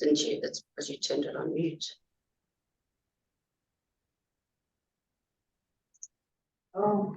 didn't you? That's because you turned it on mute. Oh.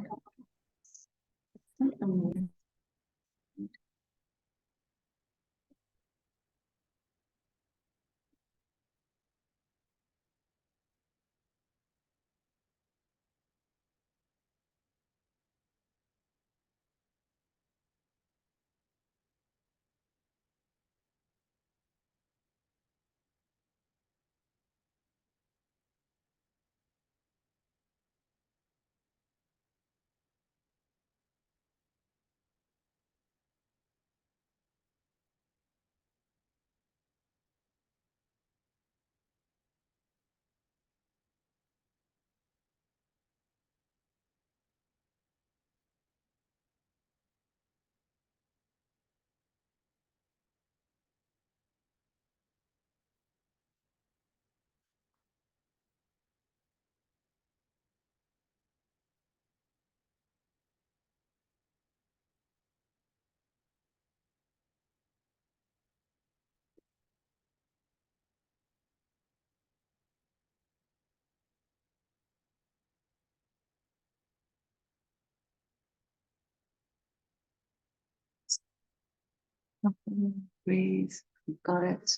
Breathe. You got it.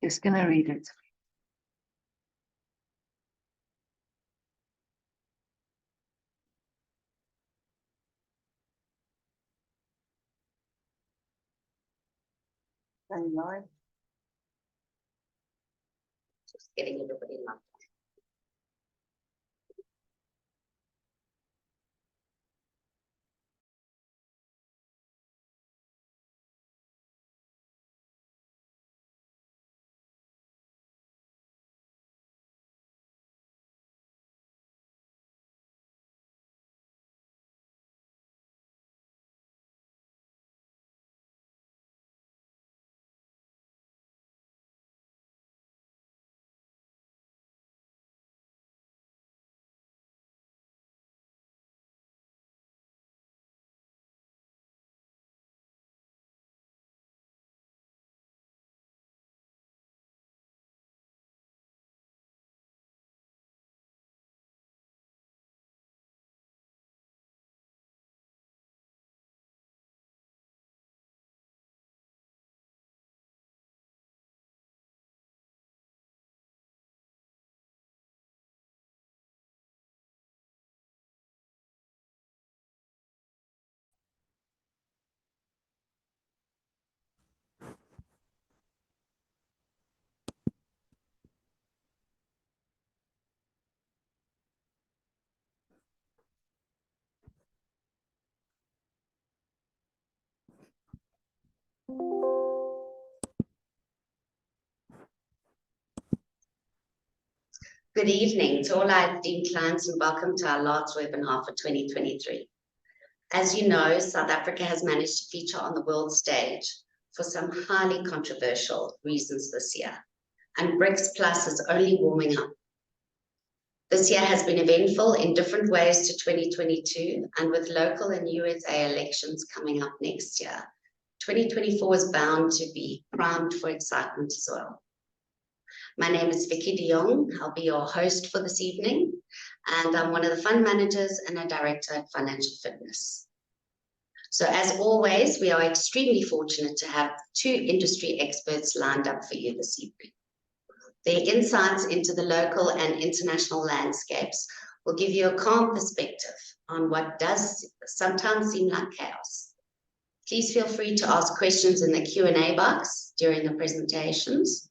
Just gonna read it. And live. Just getting everybody in. Good evening to all our esteemed clients and welcome to our last webinar for 2023. As you know, South Africa has managed to feature on the world stage for some highly controversial reasons this year, and BRICS Plus is only warming up. This year has been eventful in different ways to 2022, and with local and USA elections coming up next year, 2024 is bound to be primed for excitement as well. My name is Vicky de Jong. I'll be your host for this evening, and I'm one of the fund managers and a director at Financial Fitness. So as always, we are extremely fortunate to have two industry experts lined up for you this evening. Their insights into the local and international landscapes will give you a calm perspective on what does sometimes seem like chaos. Please feel free to ask questions in the Q&A box during the presentations.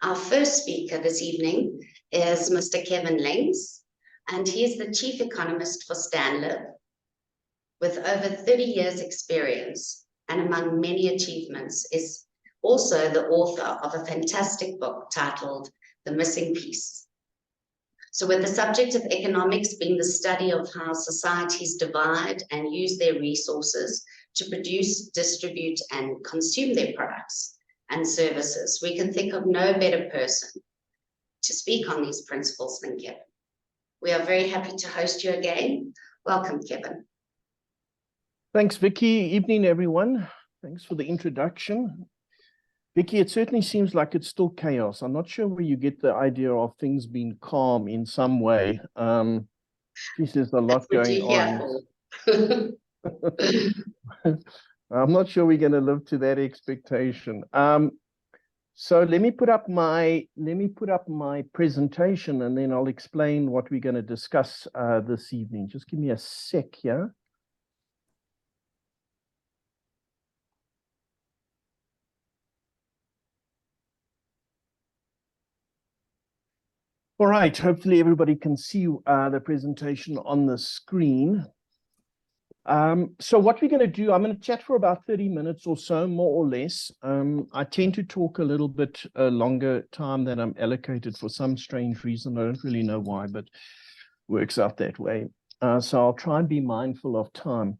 Our first speaker this evening is Mr. Kevin Lings, and he is the Chief Economist for Stanlib, with over 30 years experience, and among many achievements is also the author of a fantastic book titled The Missing Piece. So with the subject of economics being the study of how societies divide and use their resources to produce, distribute, and consume their products and services, we can think of no better person to speak on these principles than Kevin. We are very happy to host you again. Welcome, Kevin. Thanks, Vicky. Evening, everyone. Thanks for the introduction. Vicky, it certainly seems like it's still chaos. I'm not sure where you get the idea of things being calm in some way. Geez, there's a That's lot what going you're here on. for. I'm not sure we're going to live to that expectation. So let me put up my presentation, and then I'll explain what we're going to discuss this evening. Just give me a sec here. All right, hopefully everybody can see the presentation on the screen. So what we're going to do, I'm going to chat for about 30 minutes or so, more or less. I tend to talk a little bit longer time than I'm allocated for some strange reason. I don't really know why, but works out that way. So I'll try and be mindful of time.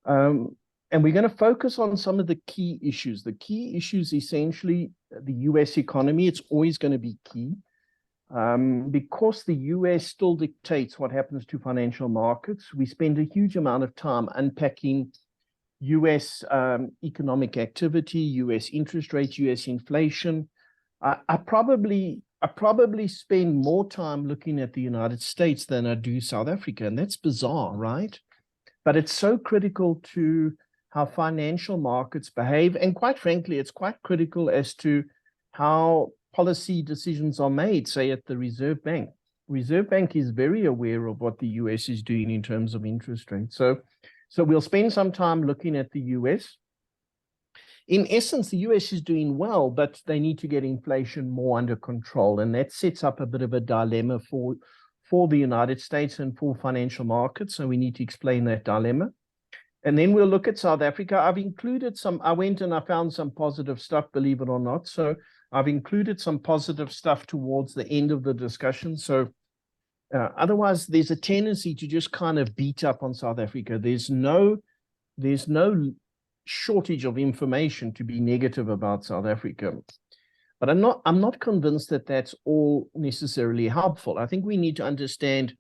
And we're going to focus on some of the key issues. The key issues, essentially, the US economy. It's always going to be key. Because the US still dictates what happens to financial markets, we spend a huge amount of time unpacking US economic activity, US interest rates, US inflation. I probably spend more time looking at the United States than I do South Africa, and that's bizarre, right? But it's so critical to how financial markets behave, and quite frankly, it's quite critical as to how policy decisions are made, say at the Reserve Bank. Reserve Bank is very aware of what the US is doing in terms of interest rates. So we'll spend some time looking at the US. In essence, the US is doing well, but they need to get inflation more under control. And that sets up a bit of a dilemma for the United States and for financial markets. So we need to explain that dilemma. And then we'll look at South Africa. I've included I went and I found some positive stuff, believe it or not. So I've included some positive stuff towards the end of the discussion. So otherwise, there's a tendency to just kind of beat up on South Africa. There's no shortage of information to be negative about South Africa. But I'm not convinced that that's all necessarily helpful. I think we need to understand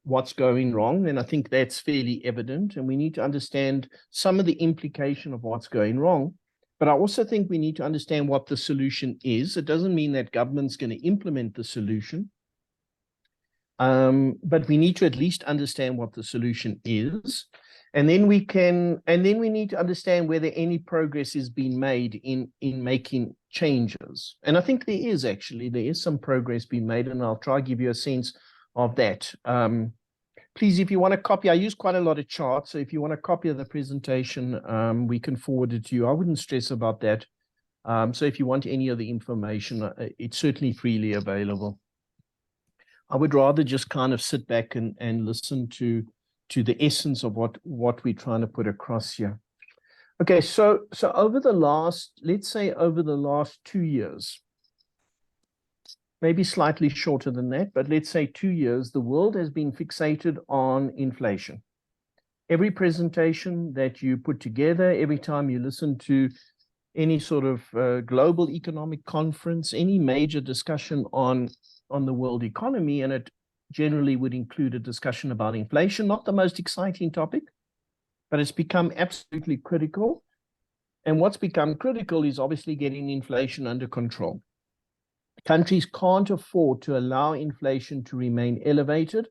what's going wrong, and I think that's fairly evident, and we need to understand some of the implication of what's going wrong. But I also think we need to understand what the solution is. It doesn't mean that government's going to implement the solution, but we need to at least understand what the solution is, and then we need to understand whether any progress is being made in making changes. And I think there is some progress being made, and I'll try to give you a sense of that. Please, if you want a copy, I use quite a lot of charts, so if you want a copy of the presentation, we can forward it to you. I wouldn't stress about that. So if you want any of the information, it's certainly freely available. I would rather just kind of sit back and listen to the essence of what we're trying to put across here. Okay, so over the last 2 years, maybe slightly shorter than that, but let's say 2 years, the world has been fixated on inflation. Every presentation that you put together, every time you listen to any sort of global economic conference, any major discussion on the world economy, and it generally would include a discussion about inflation, not the most exciting topic, but it's become absolutely critical. And what's become critical is obviously getting inflation under control. Countries can't afford to allow inflation to remain elevated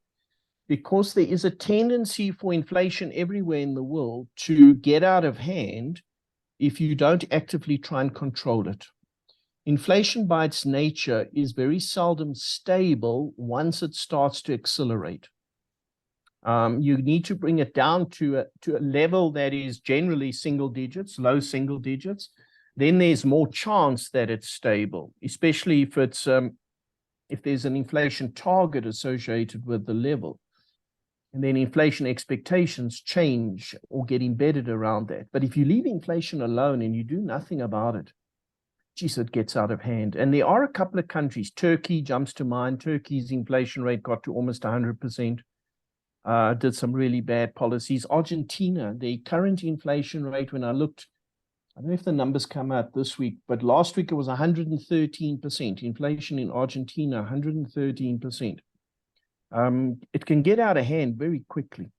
because there is a tendency for inflation everywhere in the world to get out of hand if you don't actively try and control it. Inflation by its nature is very seldom stable once it starts to accelerate. You need to bring it down to a level that is generally single digits, low single digits. Then there's more chance that it's stable, especially if there's an inflation target associated with the level. And then inflation expectations change or get embedded around that. But if you leave inflation alone and you do nothing about it, geez, it gets out of hand. And there are a couple of countries. Turkey jumps to mind. Turkey's inflation rate got to almost 100%. Did some really bad policies. Argentina, the current inflation rate, when I looked, I don't know if the numbers come out this week, but last week it was 113%. Inflation in Argentina, 113%. It can get out of hand very quickly.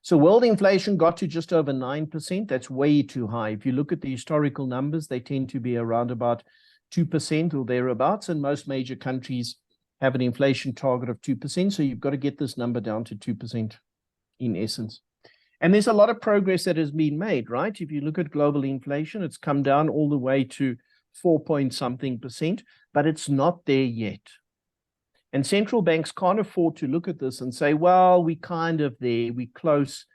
So world inflation got to just over 9%. That's way too high. If you look at the historical numbers, they tend to be around about 2% or thereabouts, and most major countries have an inflation target of 2%. So you've got to get this number down to 2% in essence. And there's a lot of progress that has been made, right? If you look at global inflation, it's come down all the way to 4-point-something%, but it's not there yet. And central banks can't afford to look at this and say, well, we're kind of there, we're close,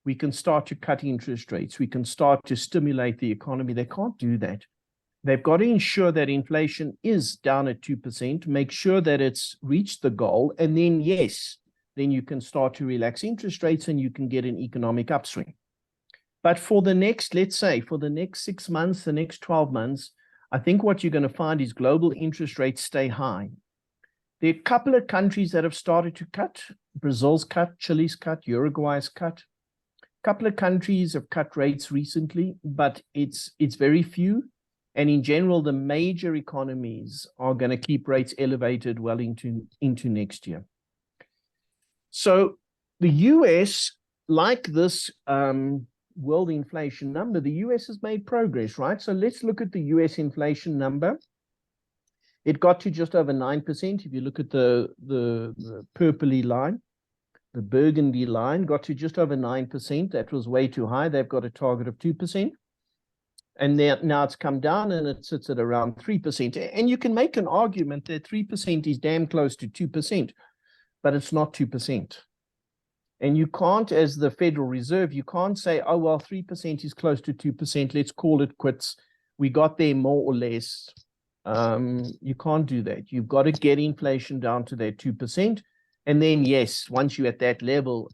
we can start to cut interest rates, we can start to stimulate the economy. They can't do that. They've got to ensure that inflation is down at 2%, make sure that it's reached the goal, and then, yes, then you can start to relax interest rates and you can get an economic upswing. But for the next, let's say, for the next 6 months, the next 12 months, I think what you're going to find is global interest rates stay high. There are a couple of countries that have started to cut. Brazil's cut, Chile's cut, Uruguay's cut. A couple of countries have cut rates recently, but it's very few. And in general, the major economies are going to keep rates elevated well into next year. So the US, like this world inflation number, the US has made progress, right? So let's look at the US inflation number. It got to just over 9%. If you look at the purpley line, the burgundy line got to just over 9%. That was way too high. They've got a target of 2%. And now it's come down and it sits at around 3%. And you can make an argument that 3% is damn close to 2%, but it's not 2%. And you can't, as the Federal Reserve, you can't say, oh, well, 3% is close to 2%. Let's call it quits. We got there more or less. You can't do that. You've got to get inflation down to that 2%. And then, yes, once you're at that level,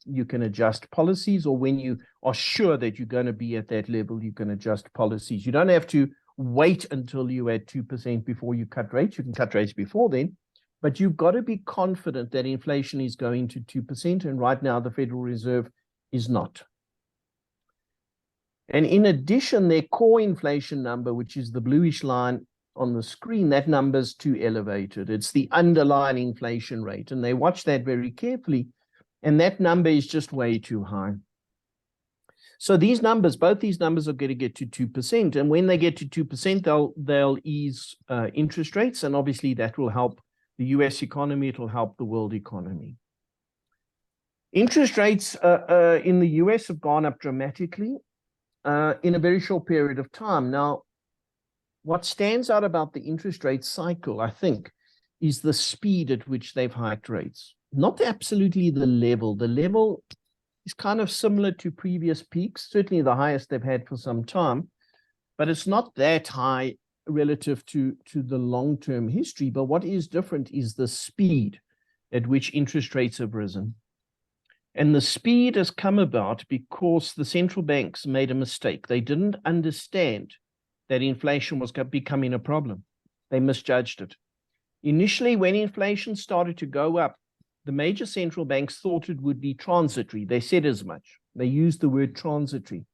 you can adjust policies, or when you are sure that you're going to be at that level, you can adjust policies. You don't have to wait until you're at 2% before you cut rates. You can cut rates before then, but you've got to be confident that inflation is going to 2%. And right now, the Federal Reserve is not. And in addition, their core inflation number, which is the bluish line on the screen, that number's too elevated. It's the underlying inflation rate, and they watch that very carefully, and that number is just way too high. So these numbers, both these numbers are going to get to 2%, and when they get to 2%, they'll ease interest rates, and obviously that will help the US economy, it'll help the world economy. Interest rates in the US have gone up dramatically in a very short period of time. Now, what stands out about the interest rate cycle, I think, is the speed at which they've hiked rates. Not absolutely the level. The level is kind of similar to previous peaks, certainly the highest they've had for some time, but it's not that high relative to the long-term history. But what is different is the speed at which interest rates have risen. And the speed has come about because the central banks made a mistake. They didn't understand that inflation was becoming a problem. They misjudged it. Initially, when inflation started to go up, the major central banks thought it would be transitory. They said as much. They used the word transitory.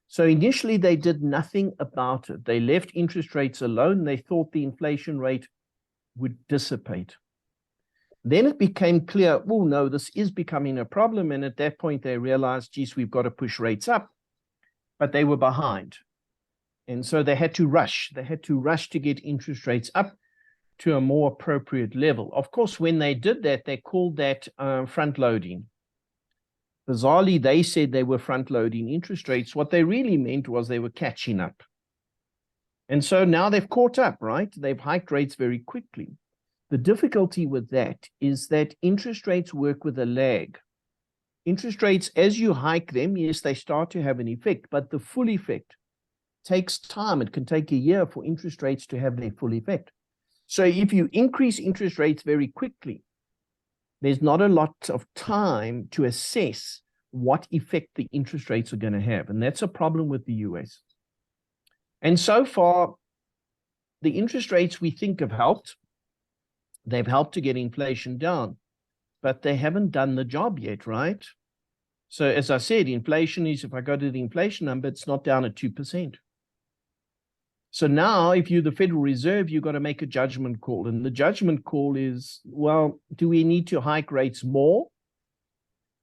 So initially, they did nothing about it. They left interest rates alone. They thought the inflation rate would dissipate. Then it became clear, oh, no, this is becoming a problem. And at that point, they realized, geez, we've got to push rates up. But they were behind. And so they had to rush. They had to rush to get interest rates up to a more appropriate level. Of course, when they did that, they called that front loading. Bizarrely, they said they were front loading interest rates. What they really meant was they were catching up. And so now they've caught up, right? They've hiked rates very quickly. The difficulty with that is that interest rates work with a lag. Interest rates, as you hike them, yes, they start to have an effect, but the full effect takes time. It can take a year for interest rates to have their full effect. So if you increase interest rates very quickly, there's not a lot of time to assess what effect the interest rates are going to have. And that's a problem with the US. And so far, the interest rates we think have helped. They've helped to get inflation down, but they haven't done the job yet, right? So as I said, inflation is, if I go to the inflation number, it's not down at 2%. So now, if you're the Federal Reserve, you've got to make a judgment call. And the judgment call is, well, do we need to hike rates more?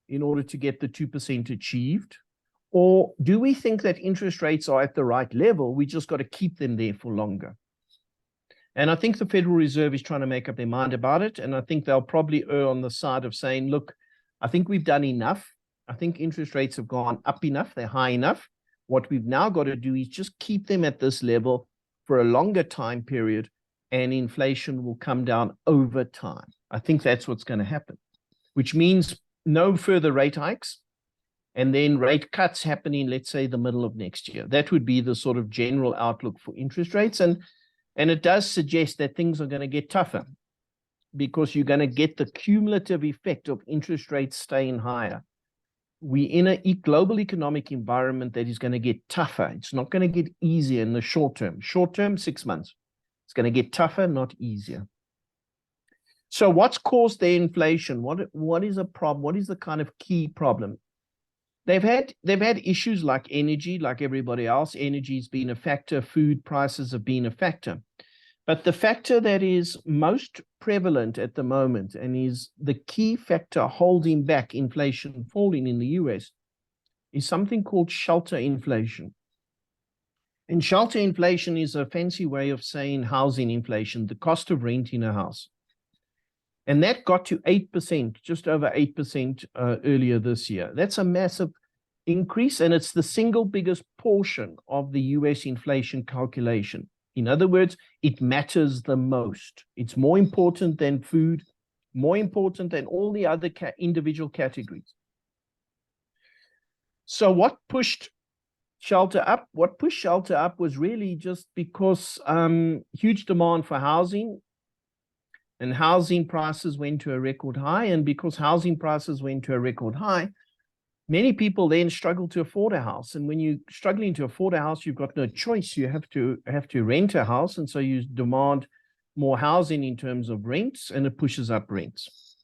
in order to get the 2% achieved? Or do we think that interest rates are at the right level? We just got to keep them there for longer. And I think the Federal Reserve is trying to make up their mind about it. And I think they'll probably err on the side of saying, look, I think we've done enough. I think interest rates have gone up enough. They're high enough. What we've now got to do is just keep them at this level for a longer time period, and inflation will come down over time. I think that's what's going to happen, which means no further rate hikes, and then rate cuts happening, let's say, the middle of next year. That would be the sort of general outlook for interest rates. And it does suggest that things are going to get tougher, because you're going to get the cumulative effect of interest rates staying higher. We're in a global economic environment that is going to get tougher. It's not going to get easier in the short term. Short term, 6 months. It's going to get tougher, not easier. So what's caused the inflation? What is a problem? What is the kind of key problem? They've had issues like energy, like everybody else. Energy's been a factor. Food prices have been a factor. But the factor that is most prevalent at the moment, and is the key factor holding back inflation falling in the US, is something called shelter inflation. And shelter inflation is a fancy way of saying housing inflation, the cost of renting a house. And that got to 8%, just over 8% earlier this year. That's a massive increase, and it's the single biggest portion of the US inflation calculation. In other words, it matters the most. It's more important than food, more important than all the other individual categories. So what pushed shelter up? What pushed shelter up was really just because huge demand for housing, and housing prices went to a record high. And because housing prices went to a record high, many people then struggle to afford a house. And when you're struggling to afford a house, you've got no choice. You have to rent a house. And so you demand more housing in terms of rents, and it pushes up rents.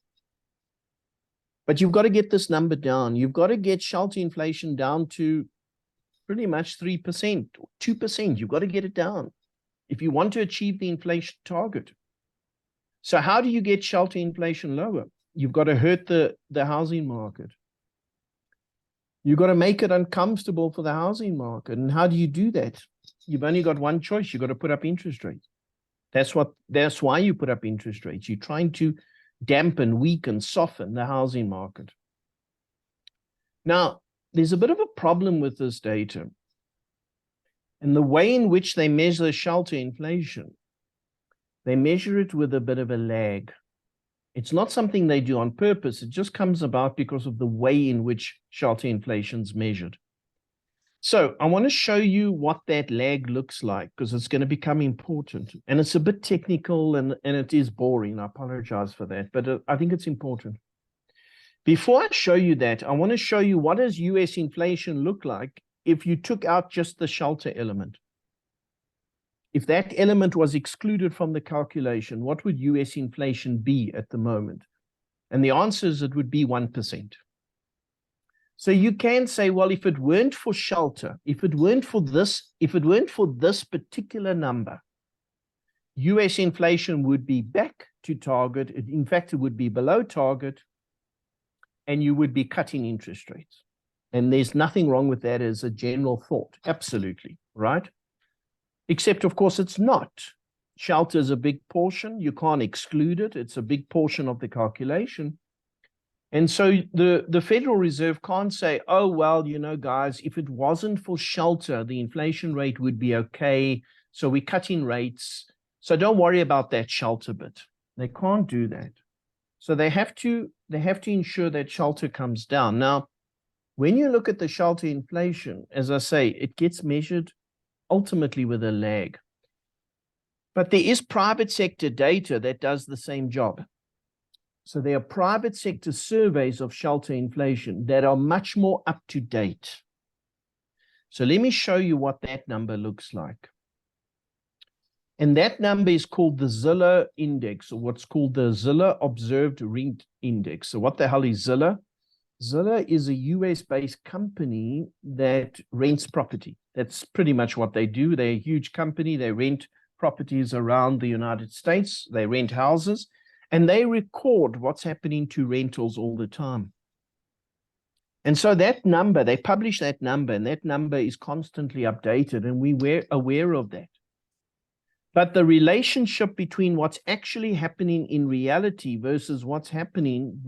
But you've got to get this number down. You've got to get shelter inflation down to pretty much 3% or 2%. You've got to get it down if you want to achieve the inflation target. So how do you get shelter inflation lower? You've got to hurt the housing market. You've got to make it uncomfortable for the housing market. And how do you do that? You've only got one choice. You've got to put up interest rates. That's why you put up interest rates. You're trying to dampen, weaken, soften the housing market. Now, there's a bit of a problem with this data. And the way in which they measure shelter inflation, they measure it with a bit of a lag. It's not something they do on purpose. It just comes about because of the way in which shelter inflation is measured. So I want to show you what that lag looks like, because it's going to become important. And it's a bit technical, and it is boring. I apologize for that, but I think it's important. Before I show you that, I want to show you what does US inflation look like if you took out just the shelter element. If that element was excluded from the calculation, what would US inflation be at the moment? And the answer is it would be 1%. So you can say, well, if it weren't for shelter, if it weren't for this particular number, US inflation would be back to target. In fact, it would be below target, and you would be cutting interest rates. And there's nothing wrong with that as a general thought. Absolutely, right? Except, of course, it's not. Shelter is a big portion. You can't exclude it. It's a big portion of the calculation. And so the Federal Reserve can't say, oh, well, you know, guys, if it wasn't for shelter, the inflation rate would be okay. So we're cutting rates. So don't worry about that shelter bit. They can't do that. So they have to ensure that shelter comes down. Now, when you look at the shelter inflation, as I say, it gets measured ultimately with a lag. But there is private sector data that does the same job. So there are private sector surveys of shelter inflation that are much more up to date. So let me show you what that number looks like. And that number is called the Zillow Index, or what's called the Zillow Observed Rent Index. So what the hell is Zillow? Zillow is a US-based company that rents property. That's pretty much what they do. They're a huge company. They rent properties around the United States. They rent houses, and they record what's happening to rentals all the time. And so that number, they publish that number, and that number is constantly updated, and we're aware of that. But the relationship between what's actually happening in reality versus what's happening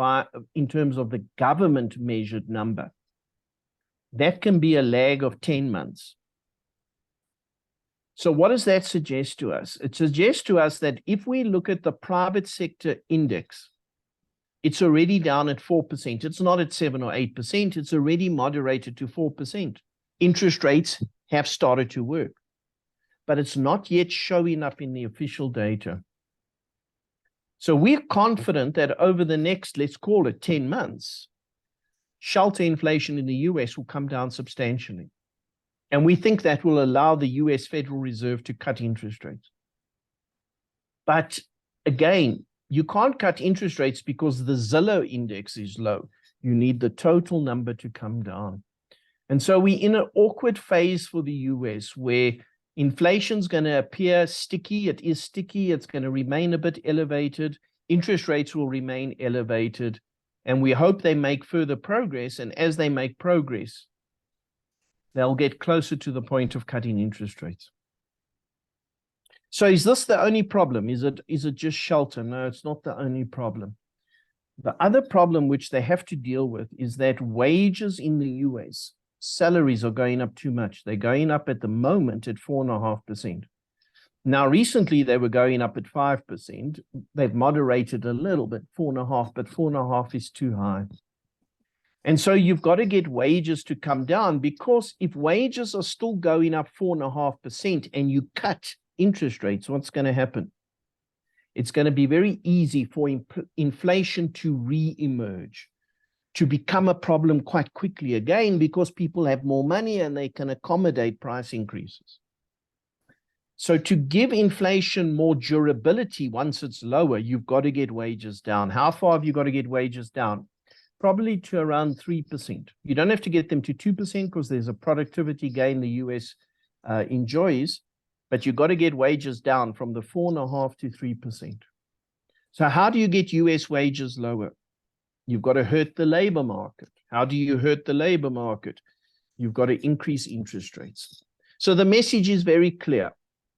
in terms of the government measured number, that can be a lag of 10 months. So what does that suggest to us? It suggests to us that if we look at the private sector index, it's already down at 4%. It's not at 7 or 8%. It's already moderated to 4%. Interest rates have started to work, but it's not yet showing up in the official data. So we're confident that over the next, let's call it 10 months, shelter inflation in the US will come down substantially. And we think that will allow the US Federal Reserve to cut interest rates. But again, you can't cut interest rates because the Zillow index is low. You need the total number to come down. And so we're in an awkward phase for the US where inflation's going to appear sticky. It is sticky. It's going to remain a bit elevated. Interest rates will remain elevated. And we hope they make further progress. And as they make progress, they'll get closer to the point of cutting interest rates. So is this the only problem? Is it just shelter? No, it's not the only problem. The other problem which they have to deal with is that wages in the US, salaries are going up too much. They're going up at the moment at 4.5%. Now, recently they were going up at 5%. They've moderated a little bit, 4.5, but 4.5 is too high. And so you've got to get wages to come down, because if wages are still going up 4.5% and you cut interest rates, what's going to happen? It's going to be very easy for inflation to re-emerge, to become a problem quite quickly again, because people have more money and they can accommodate price increases. So to give inflation more durability once it's lower, you've got to get wages down. How far have you got to get wages down? Probably to around 3%. You don't have to get them to 2% because there's a productivity gain the US enjoys, but you've got to get wages down from the 4.5 to 3%. So how do you get US wages lower? You've got to hurt the labor market. How do you hurt the labor market? You've got to increase interest rates. So the message is very clear.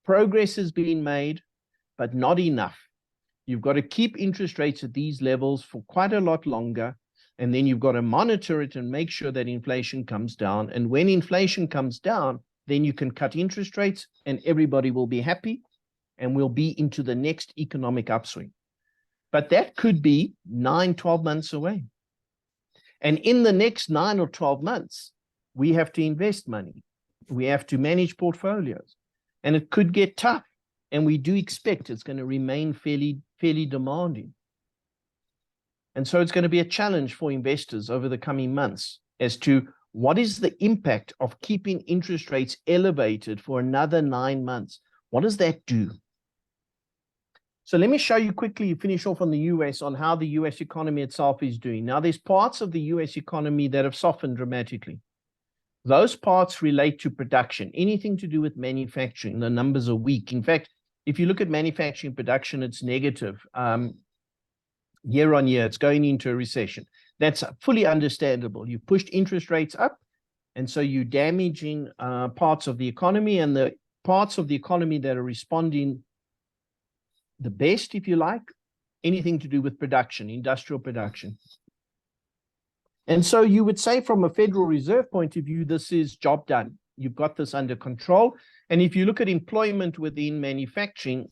Progress has been made, but not enough. You've got to keep interest rates at these levels for quite a lot longer, and then you've got to monitor it and make sure that inflation comes down. And when inflation comes down, then you can cut interest rates and everybody will be happy and we'll be into the next economic upswing. But that could be 9, 12 months away. And in the next 9 or 12 months, we have to invest money. We have to manage portfolios. And it could get tough. And we do expect it's going to remain fairly demanding. And so it's going to be a challenge for investors over the coming months as to what is the impact of keeping interest rates elevated for another 9 months. What does that do? So let me show you quickly, finish off on the US, on how the US economy itself is doing. Now, there's parts of the US economy that have softened dramatically. Those parts relate to production, anything to do with manufacturing. The numbers are weak. In fact, if you look at manufacturing production, it's negative. Year on year, it's going into a recession. That's fully understandable. You've pushed interest rates up, and so you're damaging parts of the economy, and the parts of the economy that are responding the best, if you like, anything to do with production, industrial production. And so you would say from a Federal Reserve point of view, this is job done. You've got this under control. And if you look at employment within manufacturing,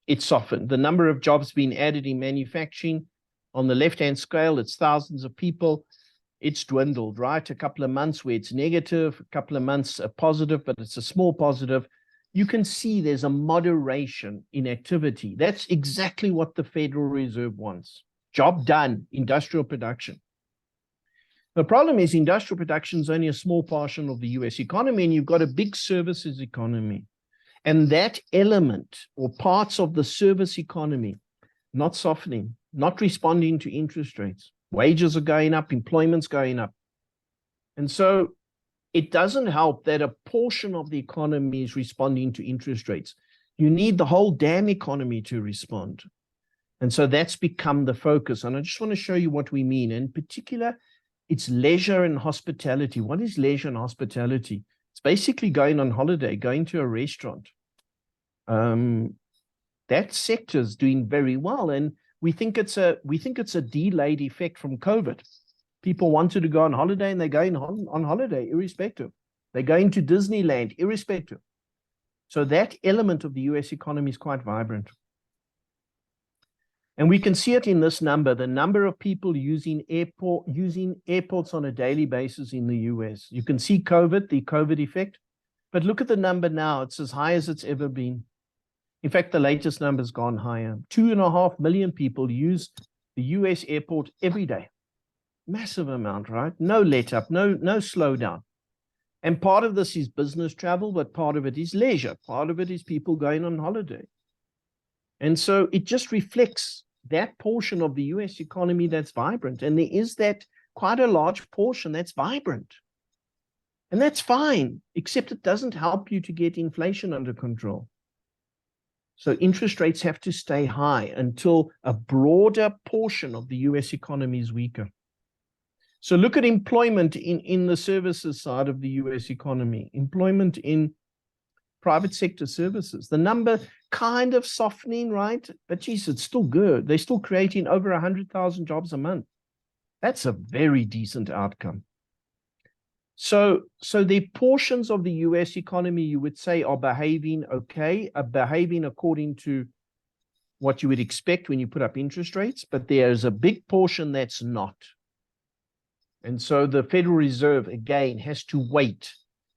it's softened. The number of jobs being added in manufacturing, on the left-hand scale, it's thousands of people. It's dwindled, right? A couple of months where it's negative, a couple of months are positive, but it's a small positive. You can see there's a moderation in activity. That's exactly what the Federal Reserve wants. Job done, industrial production. The problem is industrial production is only a small portion of the US economy, and you've got a big services economy. And that element or parts of the service economy not softening, not responding to interest rates. Wages are going up, employment's going up. And so it doesn't help that a portion of the economy is responding to interest rates. You need the whole damn economy to respond. And so that's become the focus. And I just want to show you what we mean. In particular, It's leisure and hospitality. What is leisure and hospitality? It's basically going on holiday, going to a restaurant. That sector is doing very well, and we think it's a delayed effect from COVID. People wanted to go on holiday, and they're going on holiday irrespective. They're going to Disneyland irrespective. So that element of the US economy is quite vibrant. And we can see it in this number, the number of people using airports on a daily basis in the US. You can see the COVID effect, but look at the number now. It's as high as it's ever been. In fact, the latest number has gone higher. 2.5 million people use the US airport every day. Massive amount, right? No let up, no slowdown. And part of this is business travel, but part of it is leisure. Part of it is people going on holiday. And so it just reflects that portion of the US economy that's vibrant. And there is that quite a large portion that's vibrant. And that's fine, except it doesn't help you to get inflation under control. So interest rates have to stay high until a broader portion of the US economy is weaker. So look at employment in the services side of the US economy, employment in private sector services. The number kind of softening, right? But geez, it's still good. They're still creating over 100,000 jobs a month. That's a very decent outcome. So the portions of the US economy you would say are behaving okay, are behaving according to what you would expect when you put up interest rates, but there's a big portion that's not. And so the Federal Reserve, again, has to wait.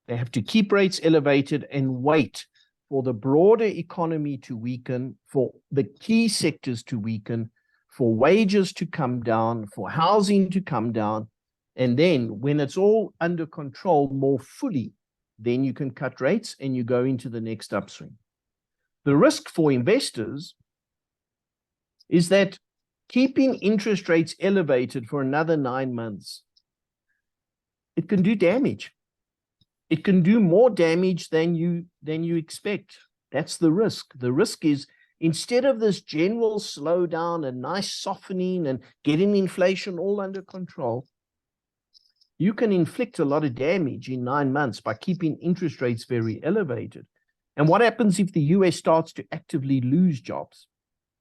They have to keep rates elevated and wait for the broader economy to weaken, for the key sectors to weaken, for wages to come down, for housing to come down. And then when it's all under control more fully, then you can cut rates and you go into the next upswing. The risk for investors is that keeping interest rates elevated for another 9 months, it can do damage. It can do more damage than you expect. That's the risk. The risk is instead of this general slowdown and nice softening and getting inflation all under control, you can inflict a lot of damage in 9 months by keeping interest rates very elevated. And what happens if the US starts to actively lose jobs?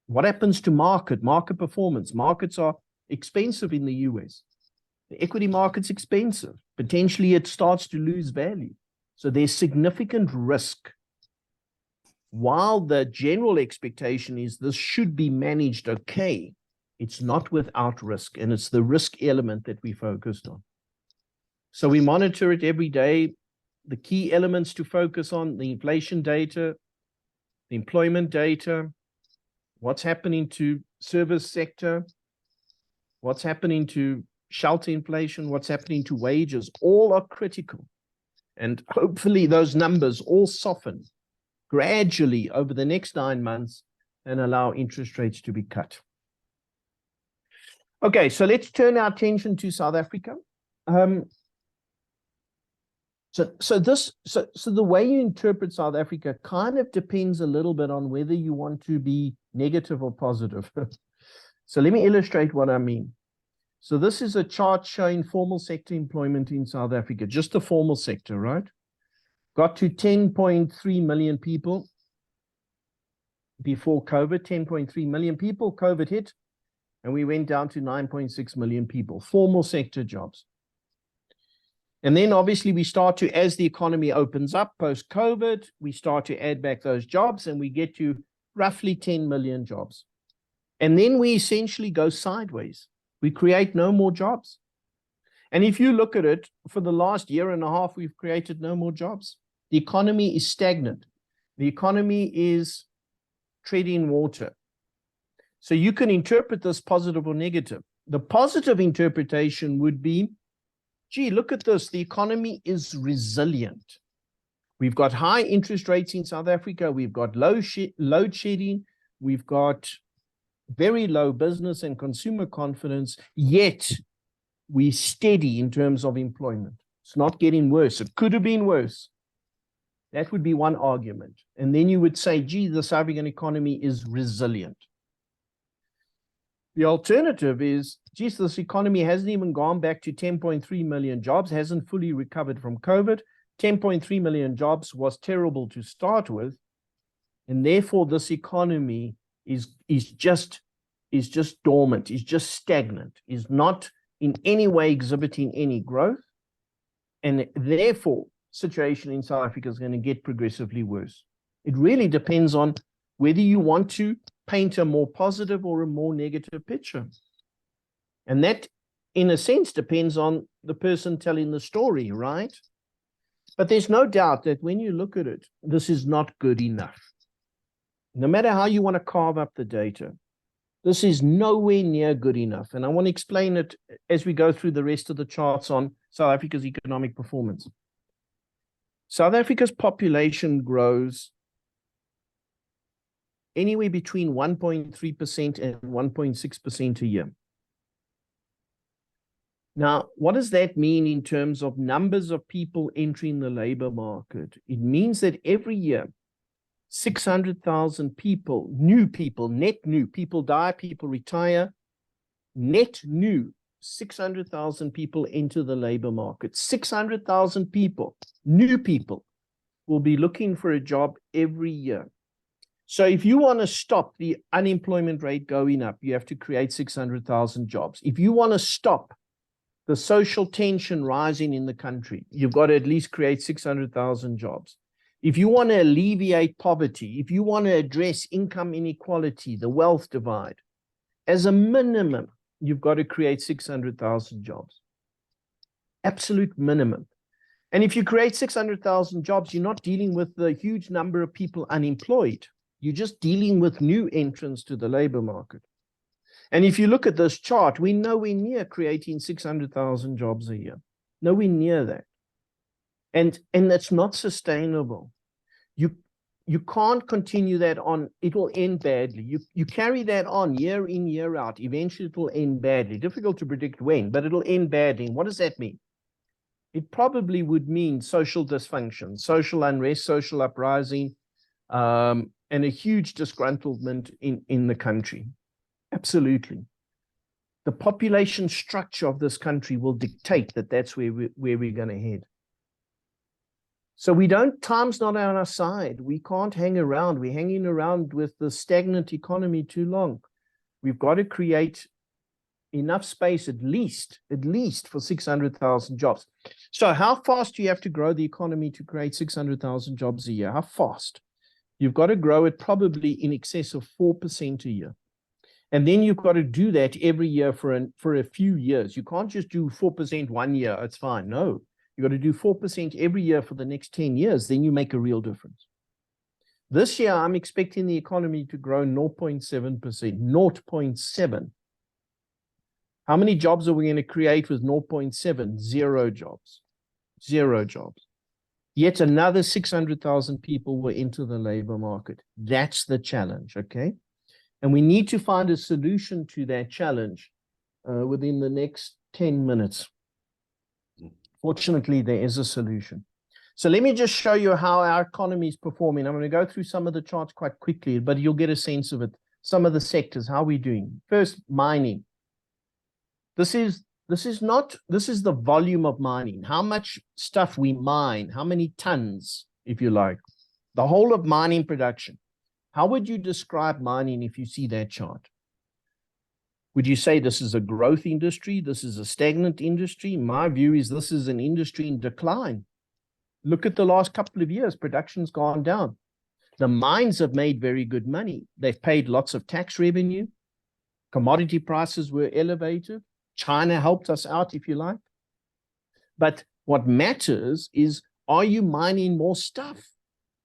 What happens to market performance? Markets are expensive in the US. The equity market's expensive. Potentially it starts to lose value. So there's significant risk. While the general expectation is this should be managed okay, it's not without risk, and it's the risk element that we focused on. So we monitor it every day. The key elements to focus on: the inflation data, the employment data, what's happening to service sector, what's happening to shelter inflation, what's happening to wages, all are critical. And hopefully those numbers all soften gradually over the next 9 months and allow interest rates to be cut. Okay, so let's turn our attention to South Africa. So the way you interpret South Africa kind of depends a little bit on whether you want to be negative or positive. So let me illustrate what I mean. So this is a chart showing formal sector employment in South Africa, just the formal sector, right? Got to 10.3 million people before COVID, 10.3 million people, COVID hit, and we went down to 9.6 million people, formal sector jobs. And then obviously we start to, as the economy opens up post-COVID, we start to add back those jobs and we get to roughly 10 million jobs. And then we essentially go sideways. We create no more jobs. And if you look at it, for the last year and a half, we've created no more jobs. The economy is stagnant. The economy is treading water. So you can interpret this positive or negative. The positive interpretation would be, gee, look at this. The economy is resilient. We've got high interest rates in South Africa. We've got load shedding. We've got very low business and consumer confidence, yet we're steady in terms of employment. It's not getting worse. It could have been worse. That would be one argument. And then you would say, gee, the South African economy is resilient. The alternative is geez, this economy hasn't even gone back to 10.3 million jobs, hasn't fully recovered from COVID. 10.3 million jobs was terrible to start with. And therefore, this economy is just dormant, is just stagnant, is not in any way exhibiting any growth. And therefore, situation in South Africa is going to get progressively worse. It really depends on whether you want to paint a more positive or a more negative picture. And that, in a sense, depends on the person telling the story, right? But there's no doubt that when you look at it, this is not good enough. No matter how you want to carve up the data, this is nowhere near good enough. And I want to explain it as we go through the rest of the charts on South Africa's economic performance. South Africa's population grows anywhere between 1.3% and 1.6% a year. Now, what does that mean in terms of numbers of people entering the labor market? It means that every year, 600,000 people, net new, people die, people retire, net new, 600,000 people enter the labor market. 600,000 people, new people, will be looking for a job every year. So if you want to stop the unemployment rate going up, you have to create 600,000 jobs. If you want to stop the social tension rising in the country, you've got to at least create 600,000 jobs. If you want to alleviate poverty, if you want to address income inequality, the wealth divide, as a minimum, you've got to create 600,000 jobs. Absolute minimum. And if you create 600,000 jobs, you're not dealing with the huge number of people unemployed. You're just dealing with new entrants to the labor market. And if you look at this chart, we're nowhere near creating 600,000 jobs a year. Nowhere near that. And that's not sustainable. You can't continue that on. It will end badly. You carry that on year in, year out. Eventually, it will end badly. Difficult to predict when, but it'll end badly. And what does that mean? It probably would mean social dysfunction, social unrest, social uprising, and a huge disgruntlement in the country. Absolutely. The population structure of this country will dictate that that's where we're going to head. So time's not on our side. We can't hang around. We're hanging around with the stagnant economy too long. We've got to create enough space at least for 600,000 jobs. So how fast do you have to grow the economy to create 600,000 jobs a year? How fast? You've got to grow it probably in excess of 4% a year. And then you've got to do that every year for a few years. You can't just do 4% one year. It's fine. No, you've got to do 4% every year for the next 10 years. Then you make a real difference. This year, I'm expecting the economy to grow 0.7%, 0.7. How many jobs are we going to create with 0.7? 0 jobs. 0 jobs. Yet another 600,000 people will enter the labor market. That's the challenge, okay? And we need to find a solution to that challenge within the next 10 minutes. Fortunately, there is a solution. So let me just show you how our economy is performing. I'm going to go through some of the charts quite quickly, but you'll get a sense of it. Some of the sectors, how we're doing. First, mining. This is the volume of mining. How much stuff we mine, how many tons, if you like. The whole of mining production. How would you describe mining if you see that chart? Would you say this is a growth industry? This is a stagnant industry? My view is this is an industry in decline. Look at the last couple of years, production's gone down. The mines have made very good money. They've paid lots of tax revenue. Commodity prices were elevated. China helped us out, if you like. But what matters is, are you mining more stuff?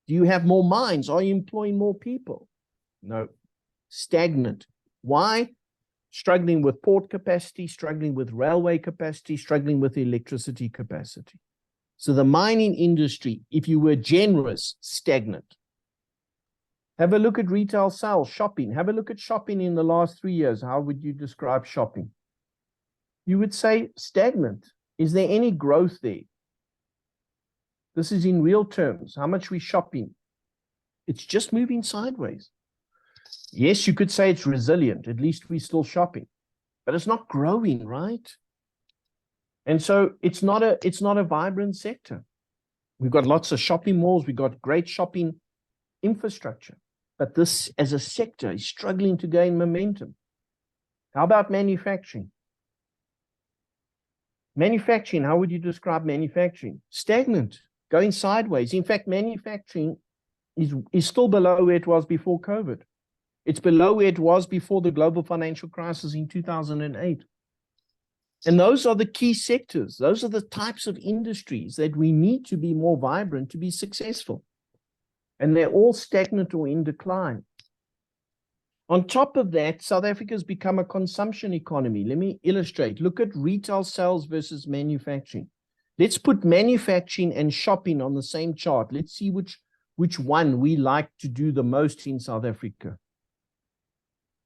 Do you have more mines? Are you employing more people? No. Stagnant. Why? Struggling with port capacity, struggling with railway capacity, struggling with electricity capacity. So the mining industry, if you were generous, stagnant. Have a look at retail sales, shopping. Have a look at shopping in the last 3 years. How would you describe shopping? You would say stagnant. Is there any growth there? This is in real terms. How much we shopping? It's just moving sideways. Yes, you could say it's resilient. At least we're still shopping. but it's not growing, right? And so it's not a vibrant sector. We've got lots of shopping malls, we've got great shopping infrastructure, but this as a sector is struggling to gain momentum. How about manufacturing? Manufacturing, how would you describe manufacturing? Stagnant, going sideways. In fact, manufacturing is still below where it was before COVID. It's below where it was before the global financial crisis in 2008. And those are the key sectors. Those are the types of industries that we need to be more vibrant to be successful. And they're all stagnant or in decline. On top of that, South Africa's become a consumption economy. Let me illustrate. Look at retail sales versus manufacturing. Let's put manufacturing and shopping on the same chart. Let's see which one we like to do the most in South Africa.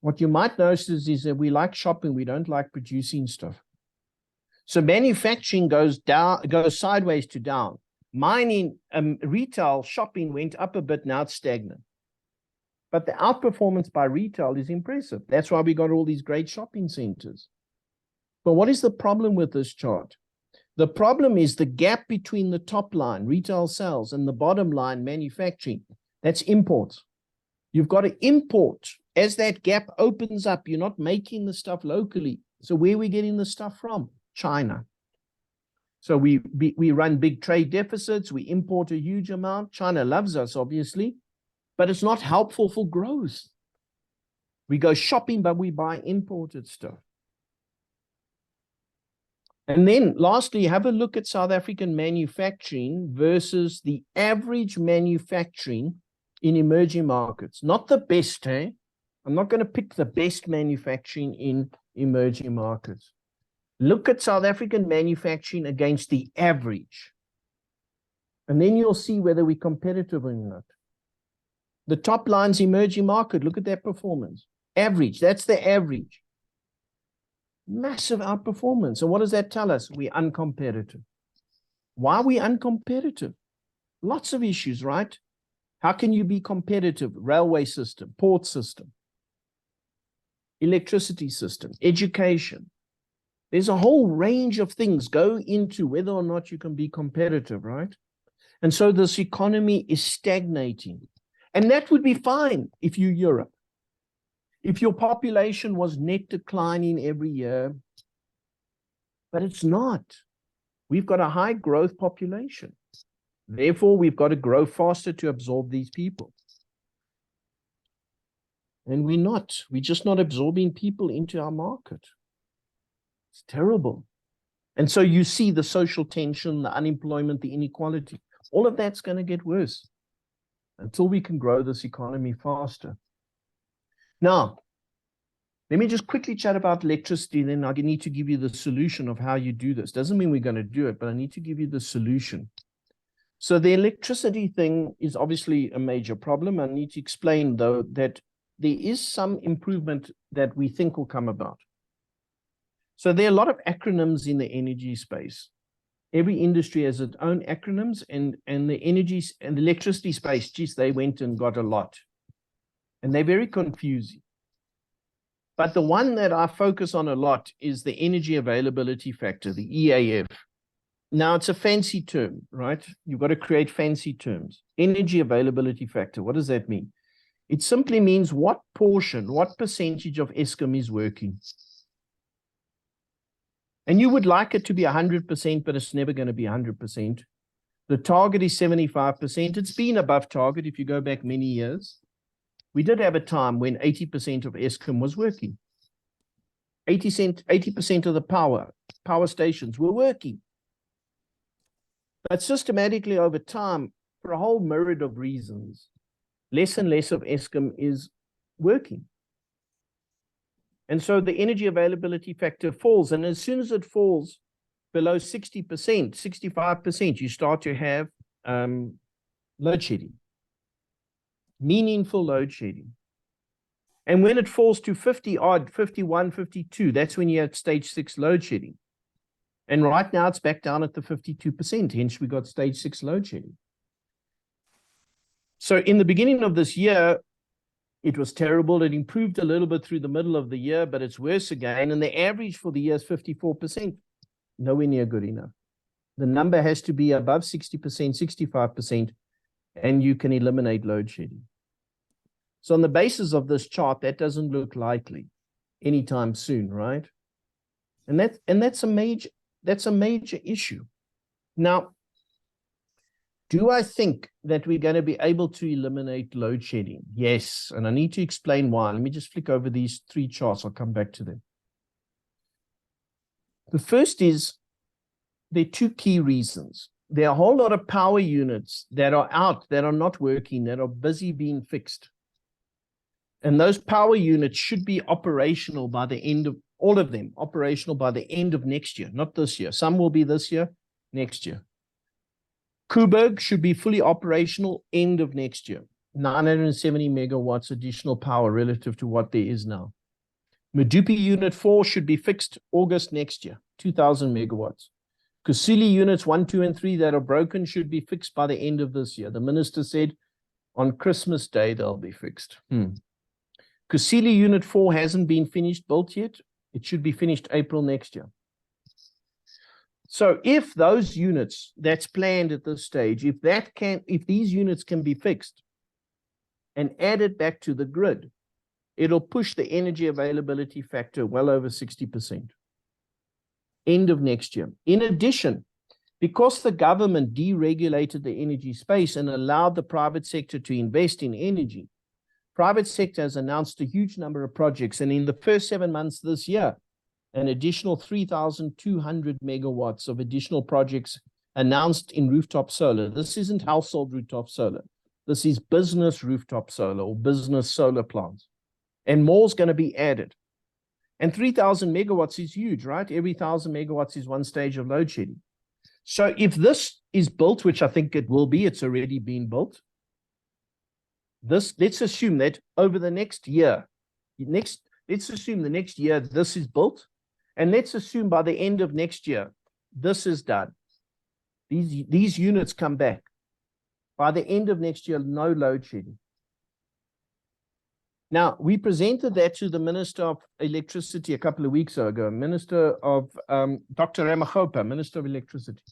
What you might notice is that we like shopping, we don't like producing stuff. So manufacturing goes sideways to down. Mining, retail, shopping went up a bit, now it's stagnant. But the outperformance by retail is impressive. That's why we got all these great shopping centers. But what is the problem with this chart? The problem is the gap between the top line, retail sales, and the bottom line, manufacturing. That's imports. You've got to import. As that gap opens up, you're not making the stuff locally. So where are we getting the stuff from? China. So we run big trade deficits. We import a huge amount. China loves us, obviously, but it's not helpful for growth. We go shopping, but we buy imported stuff. And then lastly, have a look at South African manufacturing versus the average manufacturing in emerging markets. Not the best, eh? I'm not going to pick the best manufacturing in emerging markets. Look at South African manufacturing against the average. And then you'll see whether we're competitive or not. The top line's emerging market. Look at their performance. Average. That's the average. Massive outperformance. And what does that tell us? We're uncompetitive. Why are we uncompetitive? Lots of issues, right? How can you be competitive? Railway system, port system, electricity system, education. There's a whole range of things go into whether or not you can be competitive, right? And so this economy is stagnating. And that would be fine if you're Europe. If your population was net declining every year, but it's not. We've got a high growth population. Therefore, we've got to grow faster to absorb these people. And we're not. We're just not absorbing people into our market. It's terrible. And so you see the social tension, the unemployment, the inequality. All of that's going to get worse until we can grow this economy faster. Now, let me just quickly chat about electricity, then I need to give you the solution of how you do this. Doesn't mean we're going to do it, but I need to give you the solution. So the electricity thing is obviously a major problem. I need to explain, though, that there is some improvement that we think will come about. So there are a lot of acronyms in the energy space. Every industry has its own acronyms, and the energy and the electricity space, geez, they went and got a lot. And they're very confusing. But the one that I focus on a lot is the energy availability factor, the EAF. Now, it's a fancy term, right? You've got to create fancy terms. Energy availability factor, what does that mean? It simply means what portion, what percentage of Eskom is working. And you would like it to be 100%, but it's never going to be 100%. The target is 75%. It's been above target if you go back many years. We did have a time when 80% of Eskom was working. 80% of the power stations were working. But systematically over time, for a whole myriad of reasons, less and less of Eskom is working. And so the energy availability factor falls. And as soon as it falls below 60%, 65%, you start to have load shedding. Meaningful load shedding. And when it falls to 50 odd, 51, 52, that's when you have stage 6 load shedding. And right now it's back down at the 52%, hence we got stage 6 load shedding. So in the beginning of this year, It was terrible. It improved a little bit through the middle of the year, but it's worse again. And the average for the year is 54%. Nowhere near good enough. The number has to be above 60%, 65%, and you can eliminate load shedding. So on the basis of this chart, that doesn't look likely anytime soon, right? And that's a major issue. Now, do I think that we're going to be able to eliminate load shedding? Yes, and I need to explain why. Let me just flick over these three charts. I'll come back to them. The first is there are two key reasons. There are a whole lot of power units that are out, that are not working, that are busy being fixed. And those power units should be operational by the end of, all of them, operational by the end of next year, not this year. Some will be this year, next year. Koeberg should be fully operational end of next year. 970 megawatts additional power relative to what there is now. Medupi Unit 4 should be fixed August next year, 2,000 megawatts. Kusile Units 1, 2, and 3 that are broken should be fixed by the end of this year. The minister said on Christmas Day they'll be fixed. Kusile Unit 4 hasn't been finished, built yet. It should be finished April next year. So if those units that's planned at this stage, if these units can be fixed and added back to the grid, it'll push the energy availability factor well over 60%. End of next year. In addition, because the government deregulated the energy space and allowed the private sector to invest in energy, private sector has announced a huge number of projects, and in the first 7 months this year, an additional 3,200 megawatts of additional projects announced in rooftop solar. This isn't household rooftop solar. This is business rooftop solar or business solar plants. And more is going to be added. And 3,000 megawatts is huge, right? Every 1,000 megawatts is one stage of load shedding. So if this is built, which I think it will be, it's already been built. Let's assume that over the next year, let's assume the next year this is built. And let's assume by the end of next year, this is done. These units come back. By the end of next year, no load shedding. Now, we presented that to the Minister of Electricity a couple of weeks ago, Minister of Dr. Ramagopa, Minister of Electricity.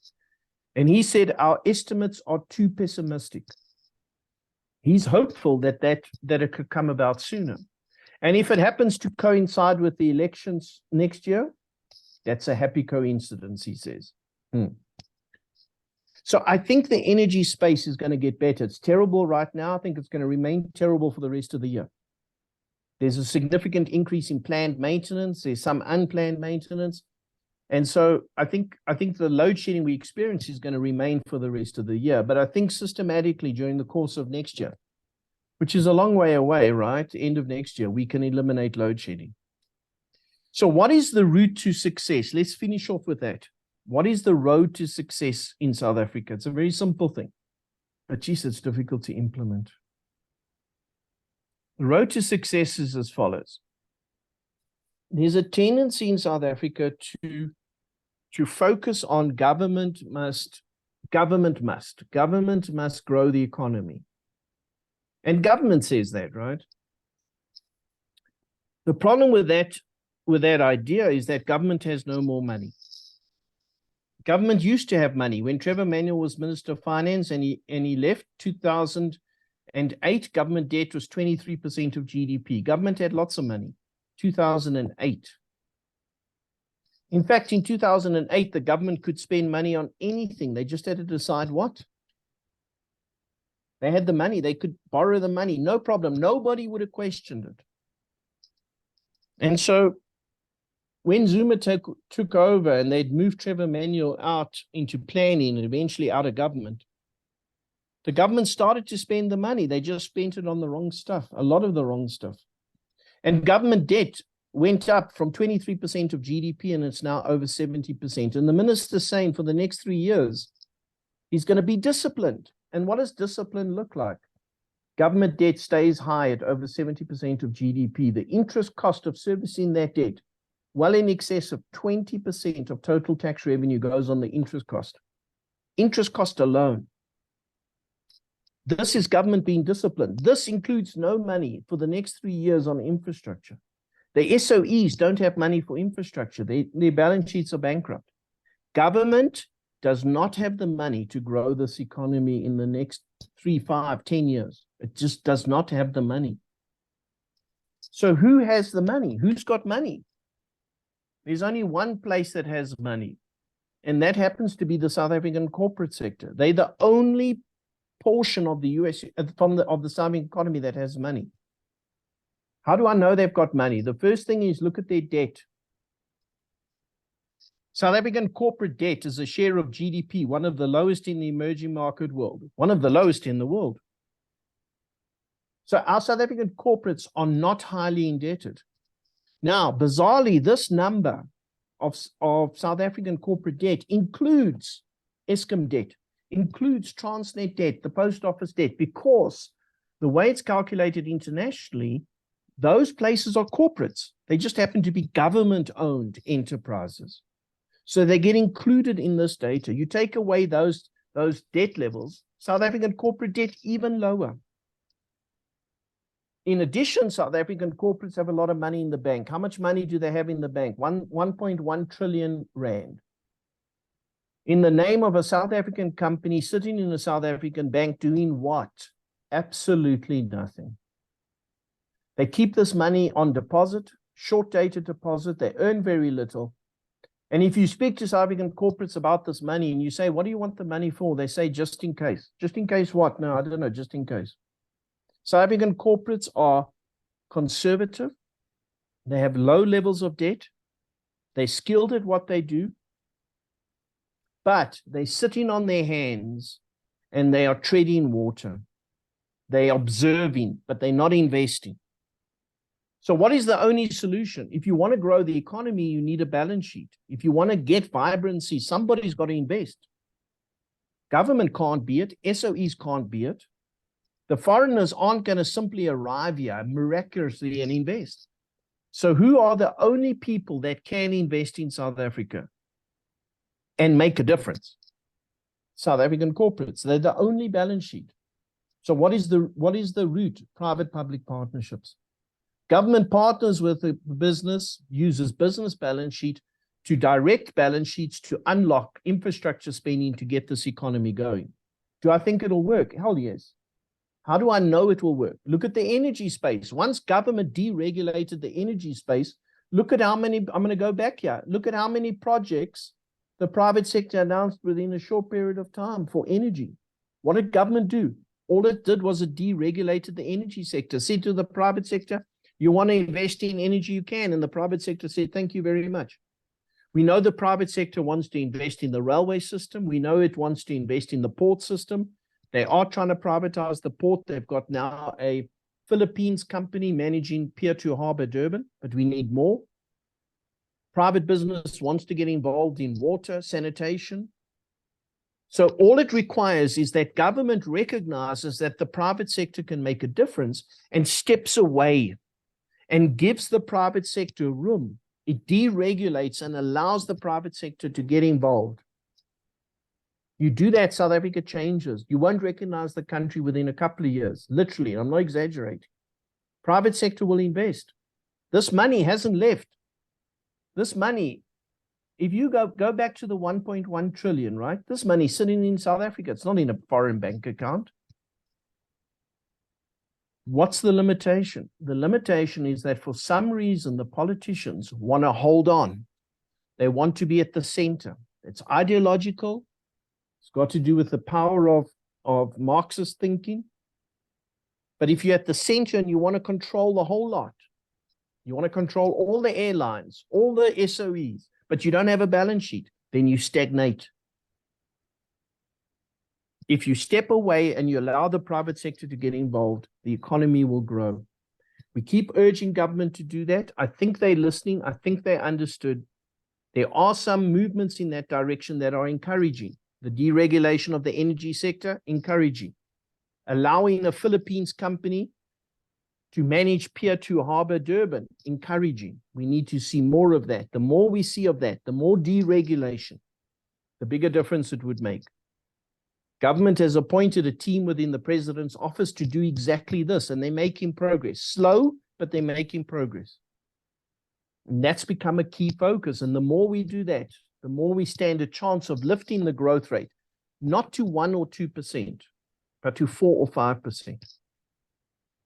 And he said our estimates are too pessimistic. He's hopeful that it could come about sooner. And if it happens to coincide with the elections next year, that's a happy coincidence, he says. So I think the energy space is going to get better. It's terrible right now. I think it's going to remain terrible for the rest of the year. There's a significant increase in planned maintenance. There's some unplanned maintenance. And so I think the load shedding we experience is going to remain for the rest of the year. But I think systematically during the course of next year, which is a long way away, right? End of next year, we can eliminate load shedding. So what is the route to success? Let's finish off with that. What is the road to success in South Africa? It's a very simple thing, but geez, it's difficult to implement. The road to success is as follows. There's a tendency in South Africa to focus on government must grow the economy. And government says that, right? The problem with that idea is that government has no more money. Government used to have money. When Trevor Manuel was Minister of Finance and he left 2008, government debt was 23% of GDP. Government had lots of money. 2008. In fact, in 2008, the government could spend money on anything. They just had to decide what. They had the money. They could borrow the money. No problem. Nobody would have questioned it. And so when Zuma took over and they'd moved Trevor Manuel out into planning and eventually out of government, the government started to spend the money. They just spent it on the wrong stuff, a lot of the wrong stuff. And government debt went up from 23% of GDP and it's now over 70%. And the minister's saying for the next 3 years, he's going to be disciplined. And what does discipline look like? Government debt stays high at over 70% of GDP. The interest cost of servicing that debt, well in excess of 20% of total tax revenue goes on the interest cost. Interest cost alone. This is government being disciplined. This includes no money for the next 3 years on infrastructure. The SOEs don't have money for infrastructure. Their balance sheets are bankrupt. Government does not have the money to grow this economy in the next 3, 5, 10 years. It just does not have the money. So who has the money? Who's got money? There's only one place that has money, and that happens to be the South African corporate sector. They're the only portion of the US, of the South African economy that has money. How do I know they've got money? The first thing is look at their debt. South African corporate debt is a share of GDP, one of the lowest in the emerging market world, one of the lowest in the world. So our South African corporates are not highly indebted. Now, bizarrely, this number of South African corporate debt includes Eskom debt, includes Transnet debt, the post office debt, because the way it's calculated internationally, those places are corporates. They just happen to be government-owned enterprises. So they get included in this data. You take away those debt levels, South African corporate debt even lower. In addition, South African corporates have a lot of money in the bank. How much money do they have in the bank? 1.1 trillion rand. In the name of a South African company sitting in a South African bank doing what? Absolutely nothing. They keep this money on deposit, short-dated deposit. They earn very little. And if you speak to South African corporates about this money and you say, what do you want the money for? They say, just in case. Just in case what? No, I don't know, just in case. South African corporates are conservative. They have low levels of debt. They're skilled at what they do. But they're sitting on their hands and they are treading water. They're observing, but they're not investing. So what is the only solution? If you want to grow the economy, you need a balance sheet. If you want to get vibrancy, somebody's got to invest. Government can't be it. SOEs can't be it. The foreigners aren't going to simply arrive here miraculously and invest. So who are the only people that can invest in South Africa and make a difference? South African corporates. They're the only balance sheet. So what is the route? Private-public partnerships. Government partners with the business, uses business balance sheet to direct balance sheets to unlock infrastructure spending to get this economy going. Do I think it'll work? Hell yes. How do I know it will work? Look at the energy space. Once government deregulated the energy space, look at how many, I'm going to go back here. Look at how many projects the private sector announced within a short period of time for energy. What did government do? All it did was it deregulated the energy sector. Said to the private sector, you want to invest in energy, you can. And the private sector said, thank you very much. We know the private sector wants to invest in the railway system. We know it wants to invest in the port system. They are trying to privatize the port. They've got now a Philippines company managing Pier 2 Harbor, Durban, but we need more. Private business wants to get involved in water, sanitation. So all it requires is that government recognizes that the private sector can make a difference and steps away and gives the private sector room. It deregulates and allows the private sector to get involved. You do that, South Africa changes. You won't recognize the country within a couple of years. Literally, I'm not exaggerating. Private sector will invest. This money hasn't left. This money, if you go back to the 1.1 trillion, right? This money is sitting in South Africa. It's not in a foreign bank account. What's the limitation? The limitation is that for some reason, the politicians want to hold on. They want to be at the center. It's ideological. It's got to do with the power of Marxist thinking. But if you're at the center and you want to control the whole lot, you want to control all the airlines, all the SOEs, but you don't have a balance sheet, then you stagnate. If you step away and you allow the private sector to get involved, the economy will grow. We keep urging government to do that. I think they're listening. I think they understood. There are some movements in that direction that are encouraging. The deregulation of the energy sector, encouraging. Allowing a Philippines company to manage Pier 2 Harbor, Durban, encouraging. We need to see more of that. The more we see of that, the more deregulation, the bigger difference it would make. Government has appointed a team within the president's office to do exactly this, and they're making progress. Slow, but they're making progress. And that's become a key focus. And the more we do that, the more we stand a chance of lifting the growth rate, not to 1 or 2%, but to 4 or 5%.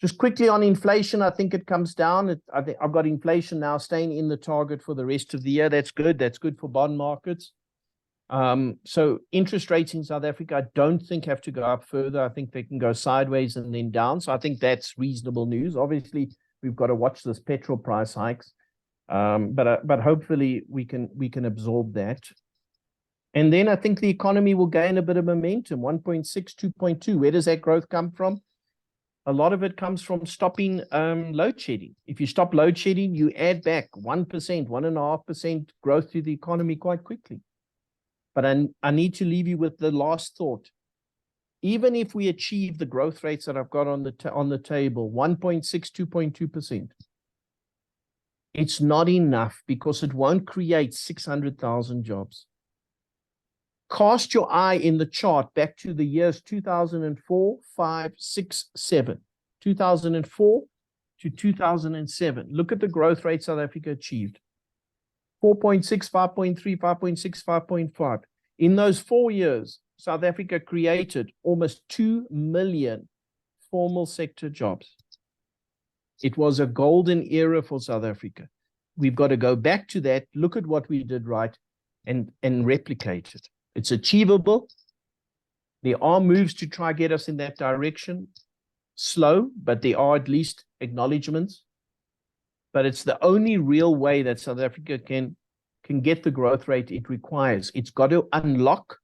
Just quickly on inflation, I think it comes down. I think I've got inflation now staying in the target for the rest of the year. That's good. That's good for bond markets. So interest rates in South Africa, I don't think have to go up further. I think they can go sideways and then down. So I think that's reasonable news. Obviously, we've got to watch this petrol price hikes, but hopefully we can absorb that. And then I think the economy will gain a bit of momentum. 1.6, 2.2. Where does that growth come from? A lot of it comes from stopping load shedding. If you stop load shedding, you add back 1%, 1.5% growth to the economy quite quickly. But I need to leave you with the last thought. Even if we achieve the growth rates that I've got on the table, 1.6, 2.2%, it's not enough because it won't create 600,000 jobs. Cast your eye in the chart back to the years 2004, 5, 6, 7. 2004 to 2007. Look at the growth rate South Africa achieved. 4.6, 5.3, 5.6, 5.5. In those 4 years, South Africa created almost 2 million formal sector jobs. It was a golden era for South Africa. We've got to go back to that, look at what we did right, and replicate it. It's achievable. There are moves to try get us in that direction. Slow, but there are at least acknowledgements. But it's the only real way that South Africa can get the growth rate it requires. It's got to unlock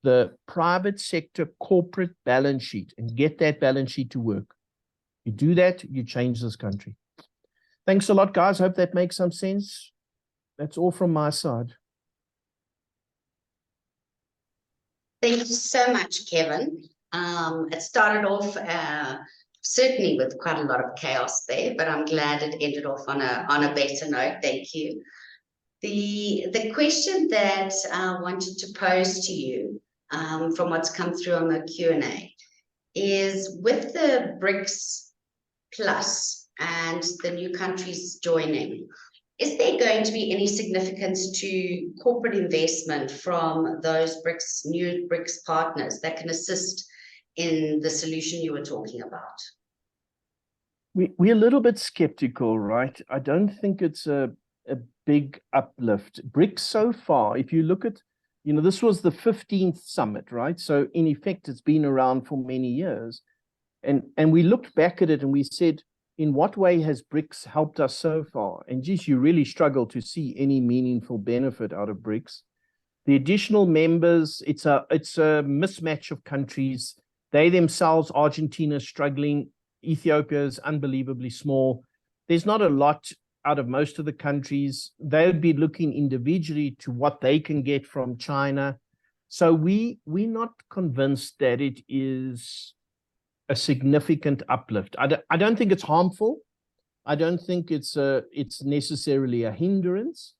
the private sector corporate balance sheet and get that balance sheet to work. You do that, you change this country. Thanks a lot, guys. Hope that makes some sense. That's all from my side. Thank you so much, Kevin. It started off certainly with quite a lot of chaos there, but I'm glad it ended off on a better note. Thank you. The question that I wanted to pose to you from what's come through on the Q&A is, with the BRICS Plus and the new countries joining, is there going to be any significance to corporate investment from those new BRICS partners that can assist in the solution you were talking about? We're a little bit skeptical, right? I don't think it's a big uplift. BRICS so far, if you look at, this was the 15th summit, right? So in effect, it's been around for many years. And we looked back at it and we said, in what way has BRICS helped us so far? And geez, you really struggle to see any meaningful benefit out of BRICS. The additional members, it's a mismatch of countries. They themselves, Argentina is struggling. Ethiopia is unbelievably small. There's not a lot out of most of the countries. They would be looking individually to what they can get from China. So we're not convinced that it is a significant uplift. I don't think it's harmful. I don't think it's necessarily a hindrance.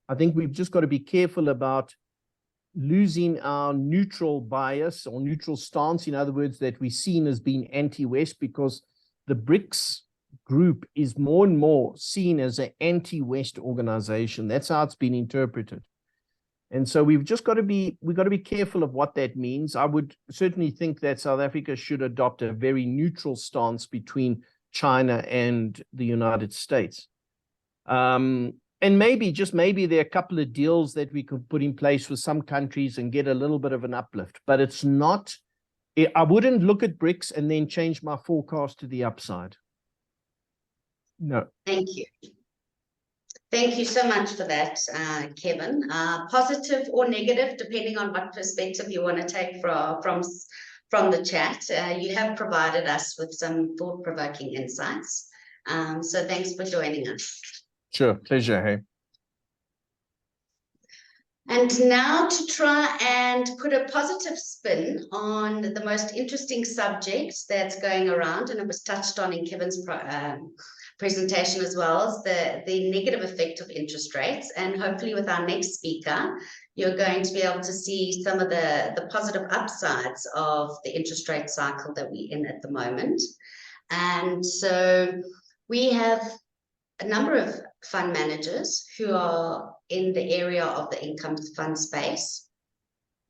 I think we've just got to be careful about losing our neutral bias or neutral stance, in other words, that we're seen as being anti-West, because the BRICS group is more and more seen as an anti-West organization. That's how it's been interpreted. And so we've got to be careful of what that means. I would certainly think that South Africa should adopt a very neutral stance between China and the United States. And maybe, just maybe, there are a couple of deals that we could put in place with some countries and get a little bit of an uplift. But it's not, I wouldn't look at BRICS and then change my forecast to the upside. No. Thank you. Thank you so much for that, Kevin. Positive or negative, depending on what perspective you want to take from the chat. You have provided us with some thought-provoking insights. So thanks for joining us. Sure, pleasure, hey. And now to try and put a positive spin on the most interesting subject that's going around, and it was touched on in Kevin's presentation as well, as the negative effect of interest rates. And hopefully with our next speaker, you're going to be able to see some of the positive upsides of the interest rate cycle that we're in at the moment. And so we have a number of fund managers who are in the area of the income fund space.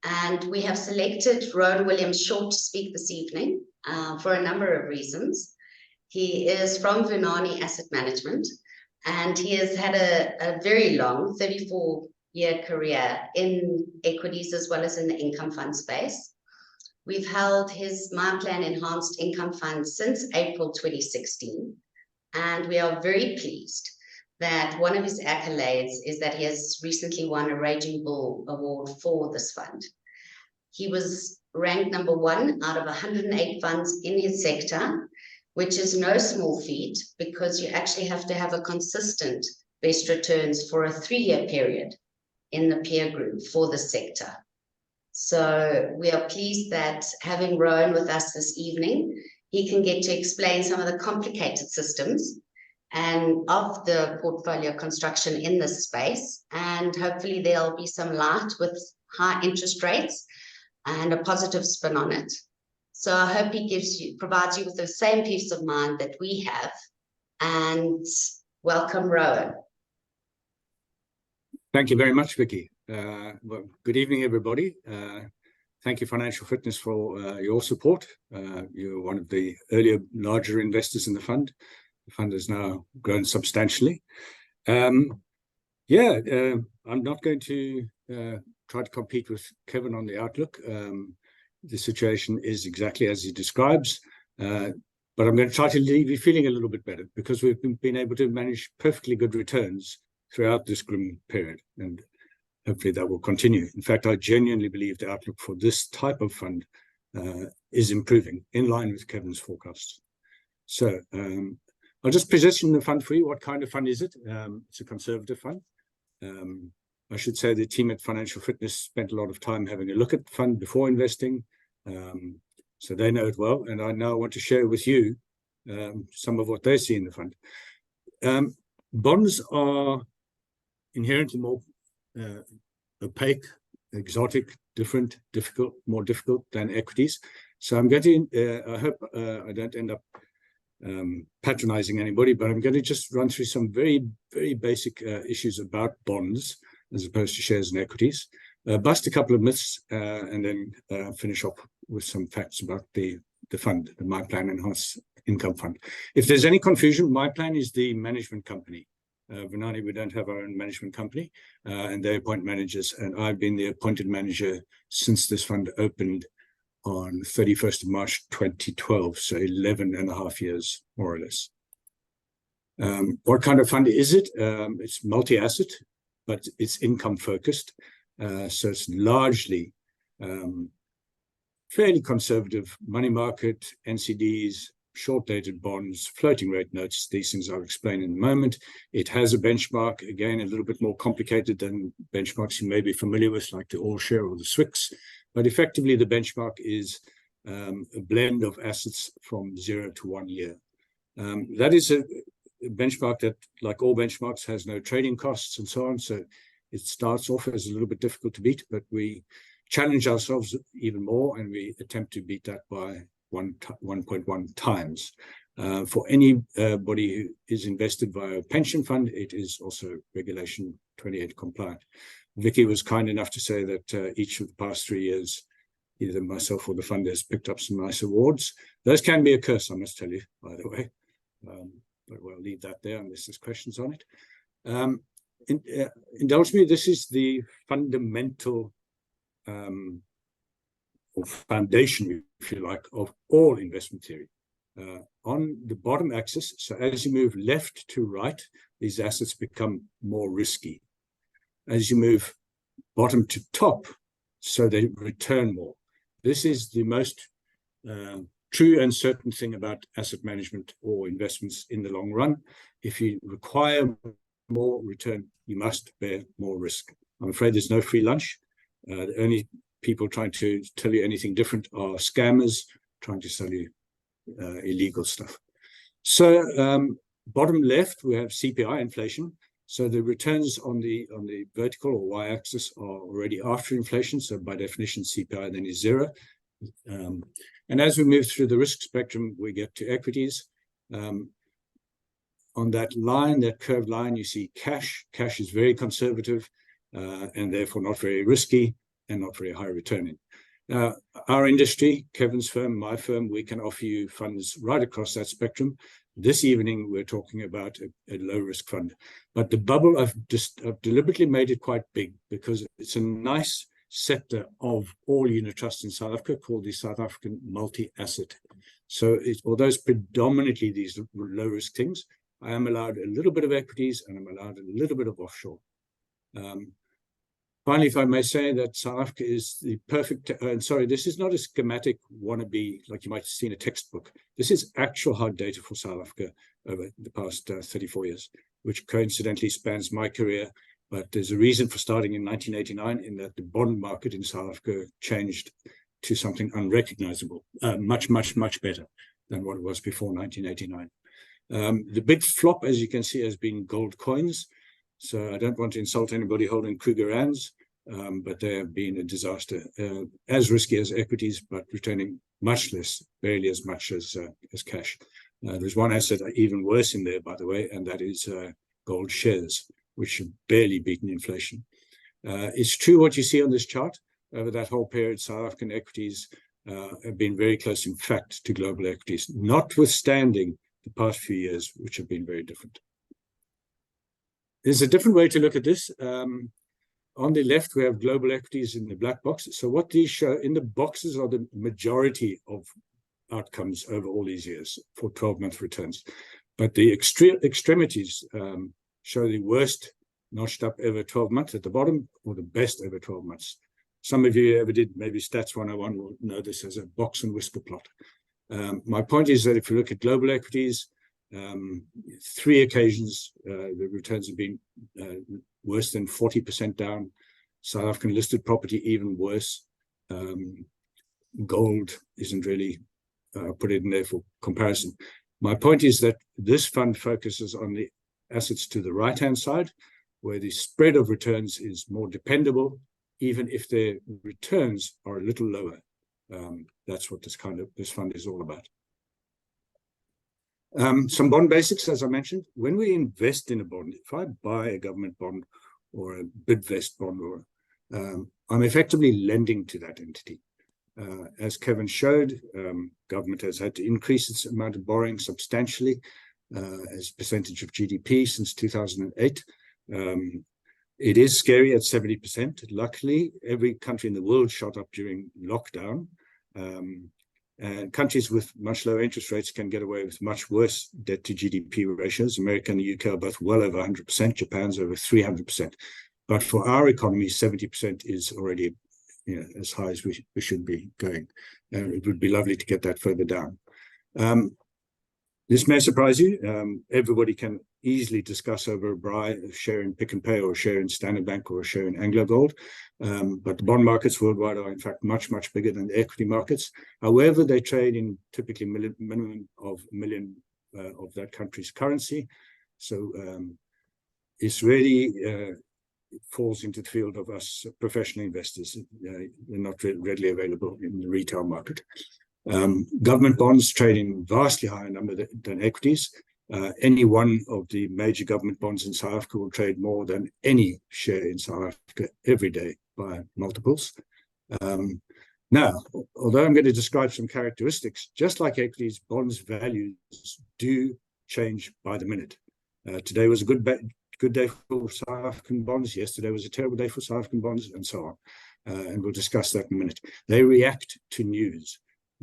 And we have selected Rowan Williams-Short to speak this evening for a number of reasons. He is from Vunani Asset Management, and he has had a very long 34-year career in equities as well as in the income fund space. We've held his MyPlan Enhanced Income Fund since April 2016, and we are very pleased that one of his accolades is that he has recently won a Raging Bull Award for this fund. He was ranked number 1 out of 108 funds in his sector, which is no small feat because you actually have to have a consistent best returns for a 3-year period in the peer group for the sector. So we are pleased that having Rowan with us this evening, he can get to explain some of the complicated systems and of the portfolio construction in this space. And hopefully there'll be some light with high interest rates and a positive spin on it. So I hope he provides you with the same peace of mind that we have. And welcome, Rowan. Thank you very much, Vicky. Well, good evening, everybody. Thank you, Financial Fitness, for your support. You're one of the earlier larger investors in the fund. The fund has now grown substantially. I'm not going to try to compete with Kevin on the outlook. The situation is exactly as he describes, but I'm going to try to leave you feeling a little bit better because we've been able to manage perfectly good returns throughout this grim period, and hopefully that will continue. In fact, I genuinely believe the outlook for this type of fund is improving in line with Kevin's forecasts. So I'll just position the fund for you. What kind of fund is it? It's a conservative fund. I should say the team at Financial Fitness spent a lot of time having a look at the fund before investing, so they know it well. And I now want to share with you some of what they see in the fund. Bonds are inherently more opaque, exotic, different, difficult, more difficult than equities. So I'm going to, I hope I don't end up patronizing anybody, but I'm going to just run through some very, very basic issues about bonds as opposed to shares and equities, bust a couple of myths, and then finish off with some facts about the fund, the MyPlan Enhanced Income Fund. If there's any confusion, MyPlan is the management company. Vunani, we don't have our own management company, and they appoint managers, and I've been the appointed manager since this fund opened on 31st of March 2012, so 11 and a half years, more or less. What kind of fund is it? It's multi-asset, but it's income focused, so it's largely fairly conservative money market, NCDs, short-dated bonds, floating rate notes. These things I'll explain in a moment. It has a benchmark, again, a little bit more complicated than benchmarks you may be familiar with, like the All-Share or the SWIX. But effectively, the benchmark is a blend of assets from 0 to 1 year. That is a benchmark that, like all benchmarks, has no trading costs and so on. So it starts off as a little bit difficult to beat, but we challenge ourselves even more, and we attempt to beat that by 1.1 times. For anybody who is invested via a pension fund, it is also Regulation 28 compliant. Vicky was kind enough to say that each of the past 3 years, either myself or the fund has picked up some nice awards. Those can be a curse, I must tell you, by the way. But we'll leave that there unless there's questions on it. Indulge me, this is the fundamental or foundation, if you like, of all investment theory. On the bottom axis, so as you move left to right, these assets become more risky. As you move bottom to top, so they return more. This is the most true and certain thing about asset management or investments in the long run. If you require more return, you must bear more risk. I'm afraid there's no free lunch. The only people trying to tell you anything different are scammers trying to sell you illegal stuff. So bottom left, we have CPI inflation. So the returns on the vertical or y-axis are already after inflation. So by definition, CPI then is zero. And as we move through the risk spectrum, we get to equities. On that line, that curved line, you see cash. Cash is very conservative and therefore not very risky and not very high returning. Our industry, Kevin's firm, my firm, we can offer you funds right across that spectrum. This evening, we're talking about a low-risk fund. But the bubble, I've deliberately made it quite big because it's a nice sector of all unit trusts in South Africa called the South African multi-asset. So although it's predominantly these low-risk things, I am allowed a little bit of equities and I'm allowed a little bit of offshore. Finally, if I may say that South Africa is the perfect, and sorry, this is not a schematic wannabe like you might have seen a textbook. This is actual hard data for South Africa over the past 34 years, which coincidentally spans my career. But there's a reason for starting in 1989 in that the bond market in South Africa changed to something unrecognizable, much, much, much better than what it was before 1989. The big flop, as you can see, has been gold coins. So I don't want to insult anybody holding Krugerrands, but they have been a disaster, as risky as equities, but returning much less, barely as much as cash. There's one asset even worse in there, by the way, and that is gold shares, which have barely beaten inflation. It's true what you see on this chart. Over that whole period, South African equities have been very close, in fact, to global equities, notwithstanding the past few years, which have been very different. There's a different way to look at this. On the left, we have global equities in the black box. So what these show in the boxes are the majority of outcomes over all these years for 12-month returns. But the extremities show the worst notched up over 12 months at the bottom or the best over 12 months. Some of you ever did maybe Stats 101 will know this as a box and whisker plot. My point is that if you look at global equities, 3 occasions the returns have been worse than 40% down. South African listed property even worse. Gold isn't really put it in there for comparison. My point is that this fund focuses on the assets to the right-hand side, where the spread of returns is more dependable, even if their returns are a little lower. That's what this fund is all about. Some bond basics, as I mentioned. When we invest in a bond, if I buy a government bond or a Bidvest bond, or I'm effectively lending to that entity. As Kevin showed, government has had to increase its amount of borrowing substantially as a percentage of GDP since 2008. It is scary at 70%. Luckily, every country in the world shot up during lockdown. And countries with much lower interest rates can get away with much worse debt to GDP ratios. America and the UK are both well over 100%. Japan's over 300%. But for our economy, 70% is already, as high as we should be going. It would be lovely to get that further down. This may surprise you. Everybody can easily discuss over a share in Pick and Pay or a share in Standard Bank or a share in Anglo Gold. But the bond markets worldwide are in fact much, much bigger than the equity markets. However, they trade in typically minimum of $1 million of that country's currency. So it's really it falls into the field of us professional investors. They're not readily available in the retail market. Government bonds trade in vastly higher number than equities. Any one of the major government bonds in South Africa will trade more than any share in South Africa every day by multiples. Now, although I'm going to describe some characteristics, just like equities, bonds values do change by the minute. Today was a good day for South African bonds. Yesterday was a terrible day for South African bonds, and so on. And we'll discuss that in a minute. They react to news,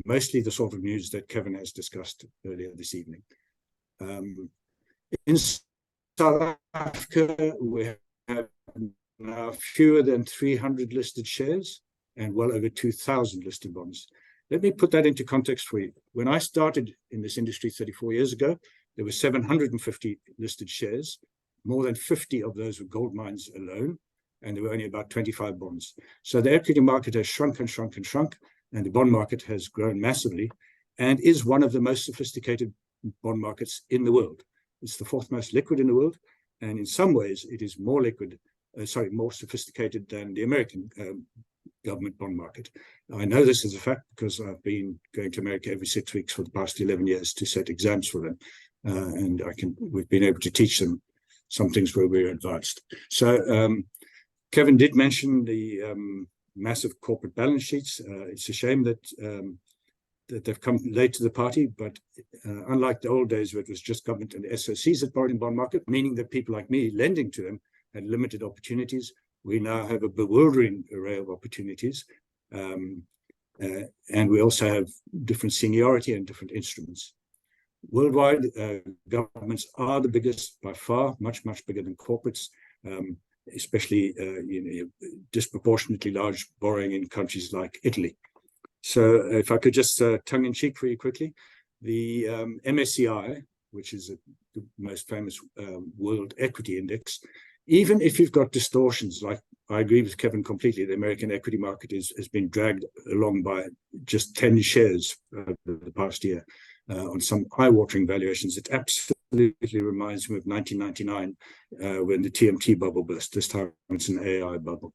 mostly the sort of news that Kevin has discussed earlier this evening. In South Africa, we have now fewer than 300 listed shares and well over 2,000 listed bonds. Let me put that into context for you. When I started in this industry 34 years ago, there were 750 listed shares. More than 50 of those were gold mines alone, and there were only about 25 bonds. So the equity market has shrunk and shrunk and shrunk, and the bond market has grown massively and is one of the most sophisticated bond markets in the world. It's the 4th most liquid in the world, And in some ways, it is more liquid, more sophisticated than the American government bond market. I know this is a fact because I've been going to America every 6 weeks for the past 11 years to set exams for them. And we've been able to teach them some things where we're advanced. So Kevin did mention the massive corporate balance sheets. It's a shame that that they've come late to the party, but unlike the old days where it was just government and SOCs that borrowed in bond market, meaning that people like me lending to them had limited opportunities, we now have a bewildering array of opportunities. And we also have different seniority and different instruments. Worldwide, governments are the biggest by far, much bigger than corporates, especially disproportionately large borrowing in countries like Italy. So if I could just tongue-in-cheek for you quickly, the MSCI, which is the most famous world equity index, even if you've got distortions, like I agree with Kevin completely, the American equity market has been dragged along by just 10 shares over the past year on some eye-watering valuations. It absolutely reminds me of 1999 when the TMT bubble burst. This time it's an AI bubble.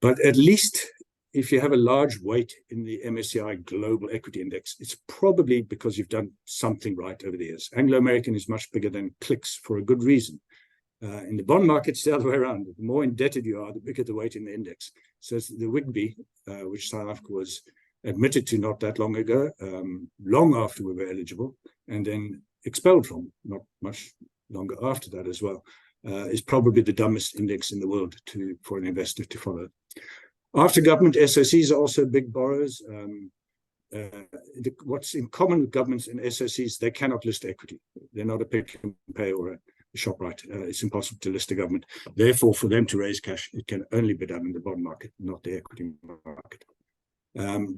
But at least if you have a large weight in the MSCI Global Equity Index, it's probably because you've done something right over the years. Anglo-American is much bigger than CLICS for a good reason. In the bond market, it's the other way around. The more indebted you are, the bigger the weight in the index. So it's the WIGBY, which South Africa was admitted to not that long ago, long after we were eligible, and then expelled from, not much longer after that as well, is probably the dumbest index in the world for an investor to follow. After government, SOCs are also big borrowers. What's in common with governments and SOCs, they cannot list equity. They're not a Pick and Pay or a ShopRite. It's impossible to list a government. Therefore, for them to raise cash, it can only be done in the bond market, not the equity market.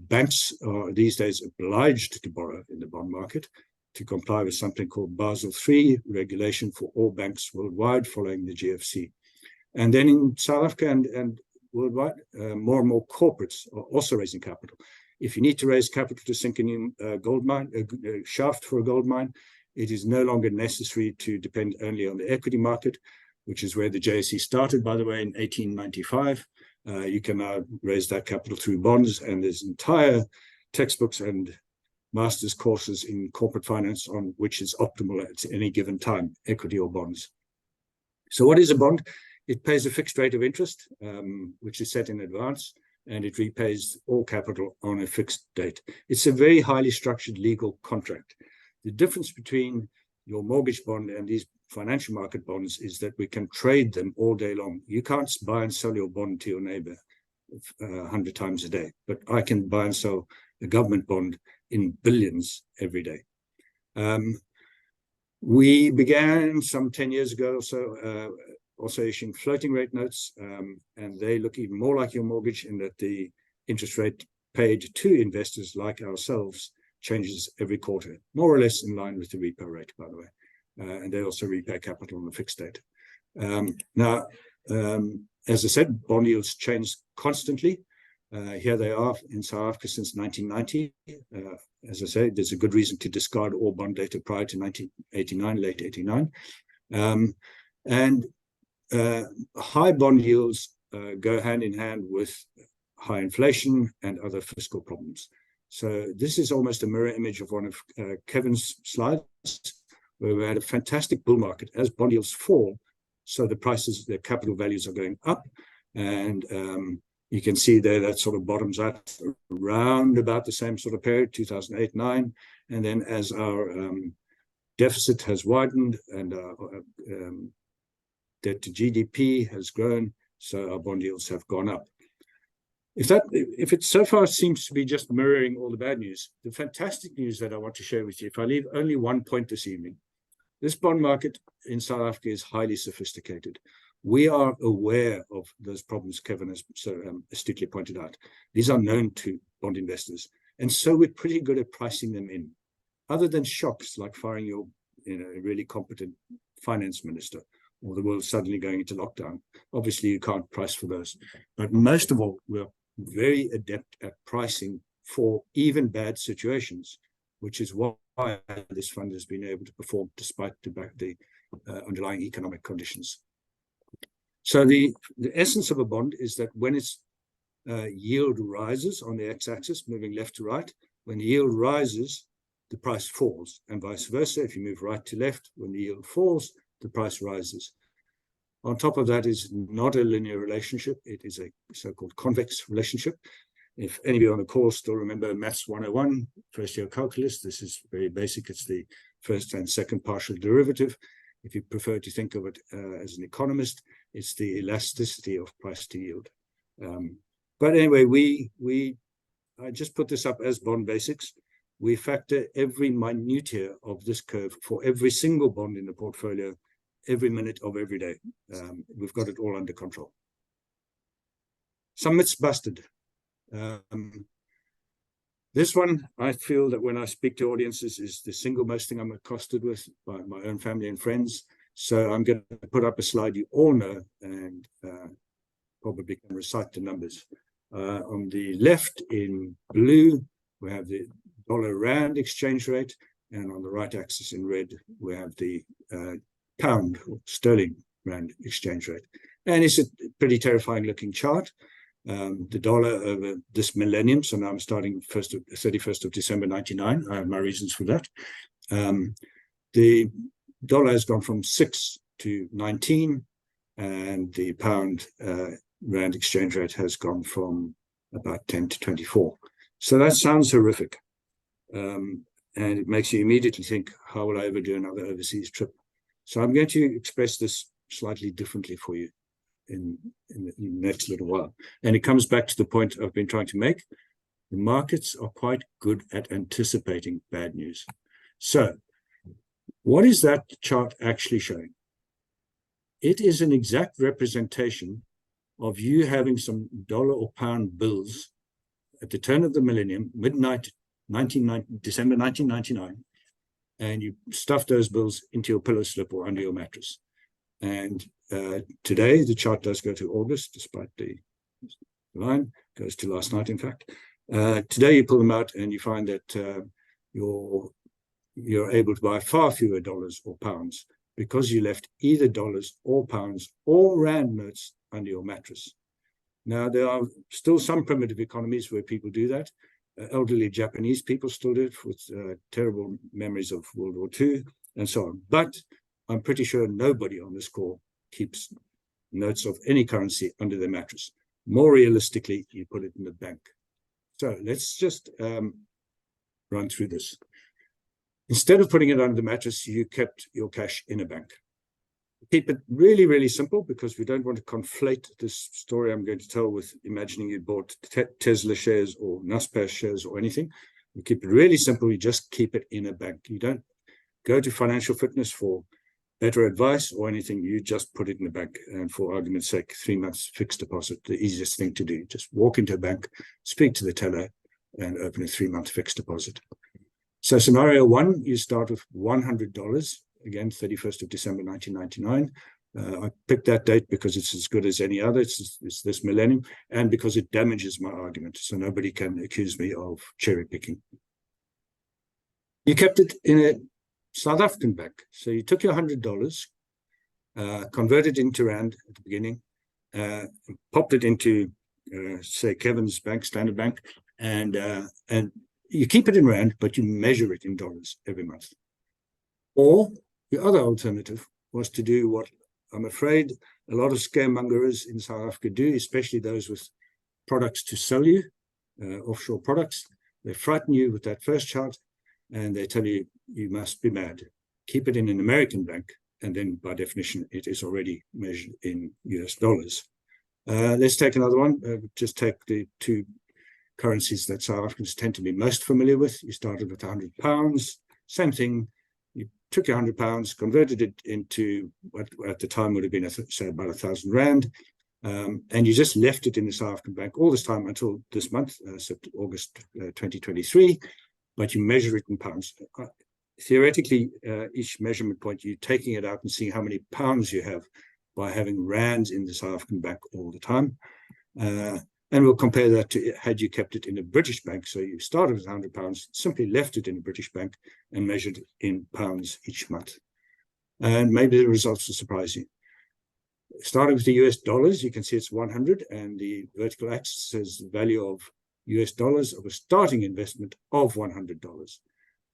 Banks are these days obliged to borrow in the bond market to comply with something called Basel III regulation for all banks worldwide following the GFC. And then in South Africa and worldwide, more and more corporates are also raising capital. If you need to raise capital to sink a new gold mine, a shaft for a gold mine, it is no longer necessary to depend only on the equity market, which is where the JSE started, by the way, in 1895. You can now raise that capital through bonds, and there's entire textbooks and master's courses in corporate finance on which is optimal at any given time, equity or bonds. So what is a bond? It pays a fixed rate of interest, which is set in advance, and it repays all capital on a fixed date. It's a very highly structured legal contract. The difference between your mortgage bond and these financial market bonds is that we can trade them all day long. You can't buy and sell your bond to your neighbor 100 times a day, but I can buy and sell a government bond in billions every day. We began some 10 years ago or so also issuing floating rate notes, and they look even more like your mortgage in that the interest rate paid to investors like ourselves changes every quarter, more or less in line with the repo rate, by the way. And they also repay capital on a fixed date. Now, as I said, bond yields change constantly. Here they are in South Africa since 1990. As I say, there's a good reason to discard all bond data prior to 1989, late 89. And high bond yields go hand in hand with high inflation and other fiscal problems. So this is almost a mirror image of one of Kevin's slides, where we had a fantastic bull market. As bond yields fall, so the prices, the capital values are going up. And you can see there that sort of bottoms out around about the same sort of period, 2008-9. And then as our deficit has widened and our debt to GDP has grown, so our bond yields have gone up. If it so far seems to be just mirroring all the bad news, the fantastic news that I want to share with you, if I leave only one point this evening, this bond market in South Africa is highly sophisticated. We are aware of those problems Kevin has so astutely pointed out. These are known to bond investors. And so we're pretty good at pricing them in. Other than shocks like firing your a really competent finance minister, or the world suddenly going into lockdown. Obviously, you can't price for those. But most of all, we're very adept at pricing for even bad situations, which is why this fund has been able to perform despite the underlying economic conditions. So the essence of a bond is that when its yield rises on the x-axis, moving left to right, when the yield rises, the price falls, and vice versa. If you move right to left, when the yield falls, the price rises. On top of that is not a linear relationship. It is a so-called convex relationship. If anybody on the call still remember Maths 101, first year calculus, this is very basic. It's the first and second partial derivative. If you prefer to think of it as an economist, it's the elasticity of price to yield. But anyway, I just put this up as bond basics. We factor every minutiae of this curve for every single bond in the portfolio, every minute of every day. We've got it all under control. Some myths busted. This one, I feel that when I speak to audiences, is the single most thing I'm accosted with by my own family and friends. So I'm going to put up a slide you all know and probably can recite the numbers. On the left in blue, we have the dollar-rand exchange rate, and on the right axis in red, we have the pound or sterling rand exchange rate. And it's a pretty terrifying looking chart. The dollar over this millennium, so now I'm starting 31st of December 99. I have my reasons for that. The dollar has gone from 6 to 19, and the pound rand exchange rate has gone from about 10 to 24. So that sounds horrific. And it makes you immediately think, how will I ever do another overseas trip? So I'm going to express this slightly differently for you in the next little while. And it comes back to the point I've been trying to make. The markets are quite good at anticipating bad news. So what is that chart actually showing? It is an exact representation of you having some dollar or pound bills at the turn of the millennium, midnight, December 1999, and you stuff those bills into your pillow slip or under your mattress. And today, the chart does go to August, despite the line, goes to last night, in fact. Today, you pull them out and you find that you're able to buy far fewer dollars or pounds because you left either dollars or pounds or rand notes under your mattress. Now, there are still some primitive economies where people do that. Elderly Japanese people still do it with terrible memories of World War II and so on. But I'm pretty sure nobody on this call keeps notes of any currency under their mattress. More realistically, you put it in the bank. So let's just run through this. Instead of putting it under the mattress, you kept your cash in a bank. Keep it really, really simple because we don't want to conflate this story I'm going to tell with imagining you bought Tesla shares or Naspers shares or anything. We keep it really simple. You just keep it in a bank. You don't go to Financial Fitness for better advice or anything. You just put it in the bank. And for argument's sake, 3 months fixed deposit, the easiest thing to do. Just walk into a bank, speak to the teller, and open a 3-month fixed deposit. So scenario one, you start with $100. Again, 31st of December, 1999. I picked that date because it's as good as any other. It's this millennium, and because it damages my argument. So nobody can accuse me of cherry picking. You kept it in a South African bank. So you took your $100, converted into rand at the beginning, popped it into, say, Kevin's bank, Standard Bank, and you keep it in rand, but you measure it in dollars every month. Or the other alternative was to do what I'm afraid a lot of scaremongers in South Africa do, especially those with products to sell you, offshore products. They frighten you with that first chart, and they tell you, you must be mad. Keep it in an American bank, and then by definition, it is already measured in US dollars. Let's take another one. Just take the two currencies that South Africans tend to be most familiar with. You started with £100, same thing. You took your £100, converted it into what at the time would have been, say, about 1,000 rand, and you just left it in the South African bank all this time until this month, August 2023, but you measure it in pounds. Theoretically, each measurement point, you're taking it out and seeing how many pounds you have by having rands in the South African bank all the time. And we'll compare that to had you kept it in a British bank. So you started with £100, simply left it in a British bank and measured in pounds each month. And maybe the results will surprise you. Starting with the US dollars, you can see it's 100, and the vertical axis says the value of US dollars of a starting investment of $100.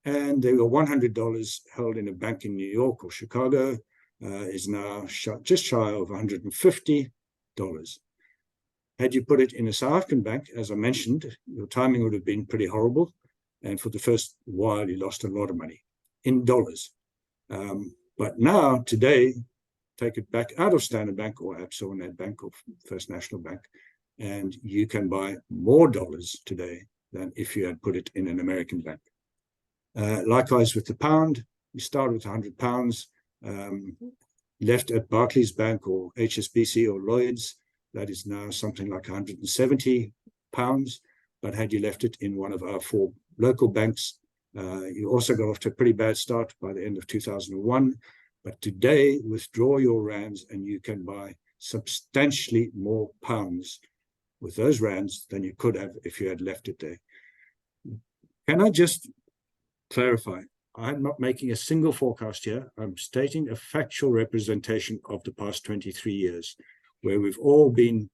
And the $100 held in a bank in New York or Chicago is now just shy of $150. Had you put it in a South African bank, as I mentioned, your timing would have been pretty horrible. And for the first while, you lost a lot of money in dollars. But now, today, take it back out of Standard Bank or Absa or Nedbank or First National Bank, and you can buy more dollars today than if you had put it in an American bank. Likewise with the pound, you start with £100, left at Barclays Bank or HSBC or Lloyd's, that is now something like £170. But had you left it in one of our 4 local banks, you also got off to a pretty bad start by the end of 2001. But today, withdraw your rands and you can buy substantially more pounds with those rands than you could have if you had left it there. Can I just clarify? I'm not making a single forecast here. I'm stating a factual representation of the past 23 years, where we've all been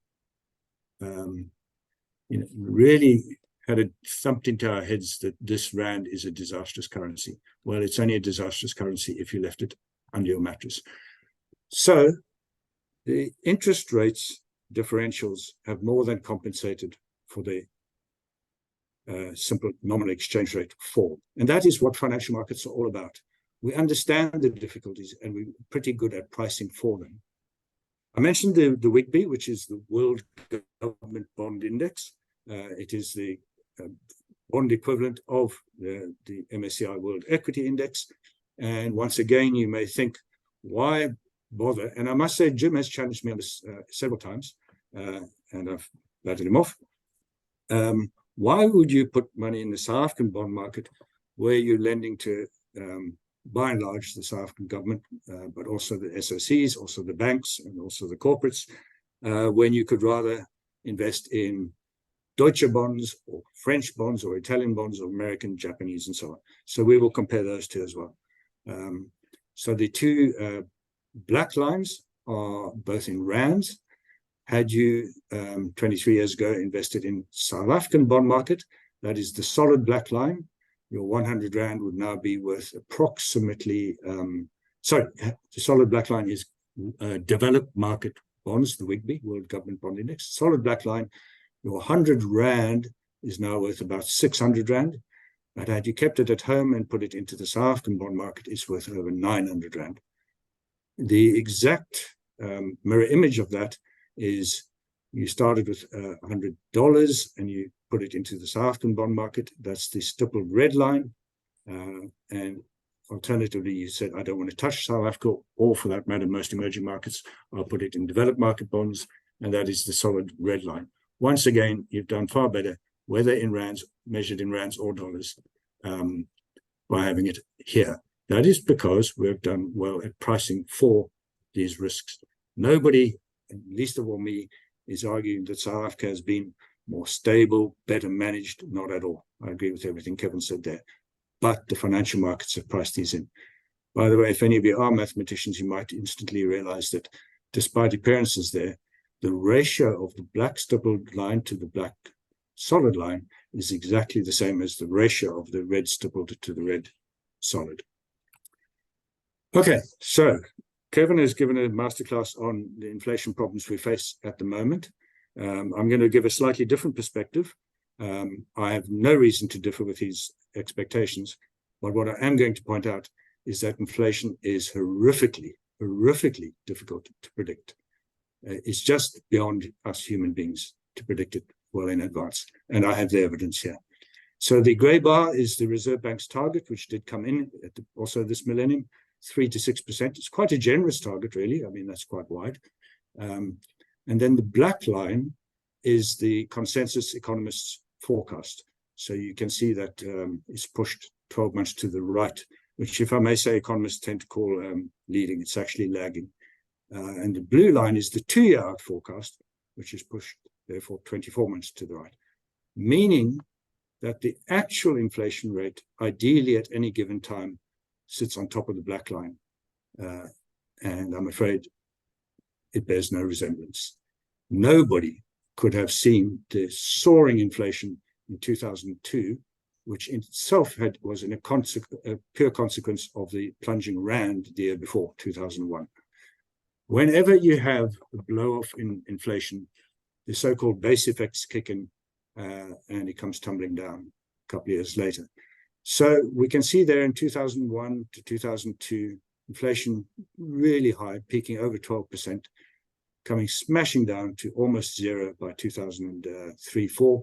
really had it thumped into our heads that this rand is a disastrous currency. Well, it's only a disastrous currency if you left it under your mattress. So the interest rates differentials have more than compensated for the simple nominal exchange rate fall. And that is what financial markets are all about. We understand the difficulties and we're pretty good at pricing for them. I mentioned the WGBI, which is the World Government Bond Index. It is the bond equivalent of the MSCI World Equity Index. And once again, you may think, why bother? And I must say, Jim has challenged me on this several times, and I've batted him off. Why would you put money in the South African bond market where you're lending to, by and large, the South African government, but also the SOCs, also the banks, and also the corporates, when you could rather invest in Deutsche bonds or French bonds or Italian bonds or American, Japanese, and so on. So we will compare those two as well. So the two black lines are both in rands. Had you 23 years ago invested in South African bond market, that is the solid black line, your 100 rand would now be worth approximately, sorry, the solid black line is developed market bonds, the WGBI, World Government Bond Index. Solid black line, your 100 rand is now worth about 600 rand. But had you kept it at home and put it into the South African bond market, it's worth over 900 rand. The exact mirror image of that is you started with $100 and you put it into the South African bond market. That's the stippled red line. And alternatively, you said, I don't want to touch South Africa, or for that matter, most emerging markets. I'll put it in developed market bonds, and that is the solid red line. Once again, you've done far better, whether in rands, measured in rands or dollars, by having it here. That is because we've done well at pricing for these risks. Nobody, and least of all me, is arguing that South Africa has been more stable, better managed. Not at all. I agree with everything Kevin said there. But the financial markets have priced these in. By the way, if any of you are mathematicians, you might instantly realize that despite appearances there, the ratio of the black stippled line to the black solid line is exactly the same as the ratio of the red stippled to the red solid. Okay, so Kevin has given a masterclass on the inflation problems we face at the moment. I'm going to give a slightly different perspective. I have no reason to differ with his expectations, but what I am going to point out is that inflation is horrifically difficult to predict. It's just beyond us human beings to predict it well in advance, and I have the evidence here. So the gray bar is the Reserve Bank's target, which did come in at also this millennium, 3 to 6%. It's quite a generous target, really. I mean, that's quite wide. And then the black line is the consensus economists' forecast. So you can see that it's pushed 12 months to the right, which, if I may say, economists tend to call leading. It's actually lagging. And the blue line is the 2-year out forecast, which is pushed, therefore, 24 months to the right, meaning that the actual inflation rate, ideally at any given time, sits on top of the black line. and I'm afraid it bears no resemblance. Nobody could have seen the soaring inflation in 2002, which in itself was a pure consequence of the plunging rand the year before, 2001. Whenever you have a blow-off in inflation, the so-called base effects kick in, and it comes tumbling down a couple of years later. So we can see there in 2001 to 2002, inflation really high, peaking over 12%, coming smashing down to almost zero by 2003-04.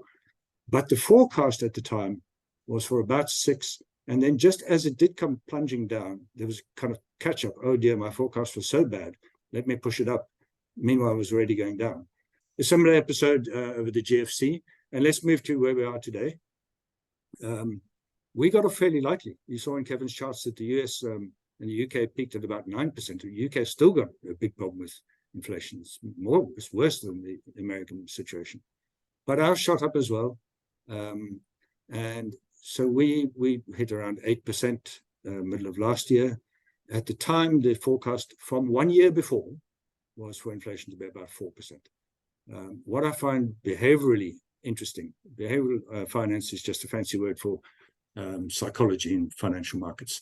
But the forecast at the time was for about 6. And then just as it did come plunging down, there was kind of catch up. Oh dear, my forecast was so bad. Let me push it up. Meanwhile, it was already going down. A similar episode over the GFC. And let's move to where we are today. We got off fairly lightly. You saw in Kevin's charts that the US and the UK peaked at about 9%. The UK still got a big problem with inflation. It's worse than the American situation. But ours shot up as well. And so we hit around 8% middle of last year. At the time, the forecast from 1 year before was for inflation to be about 4%. What I find behaviorally interesting, behavioral finance is just a fancy word for psychology in financial markets.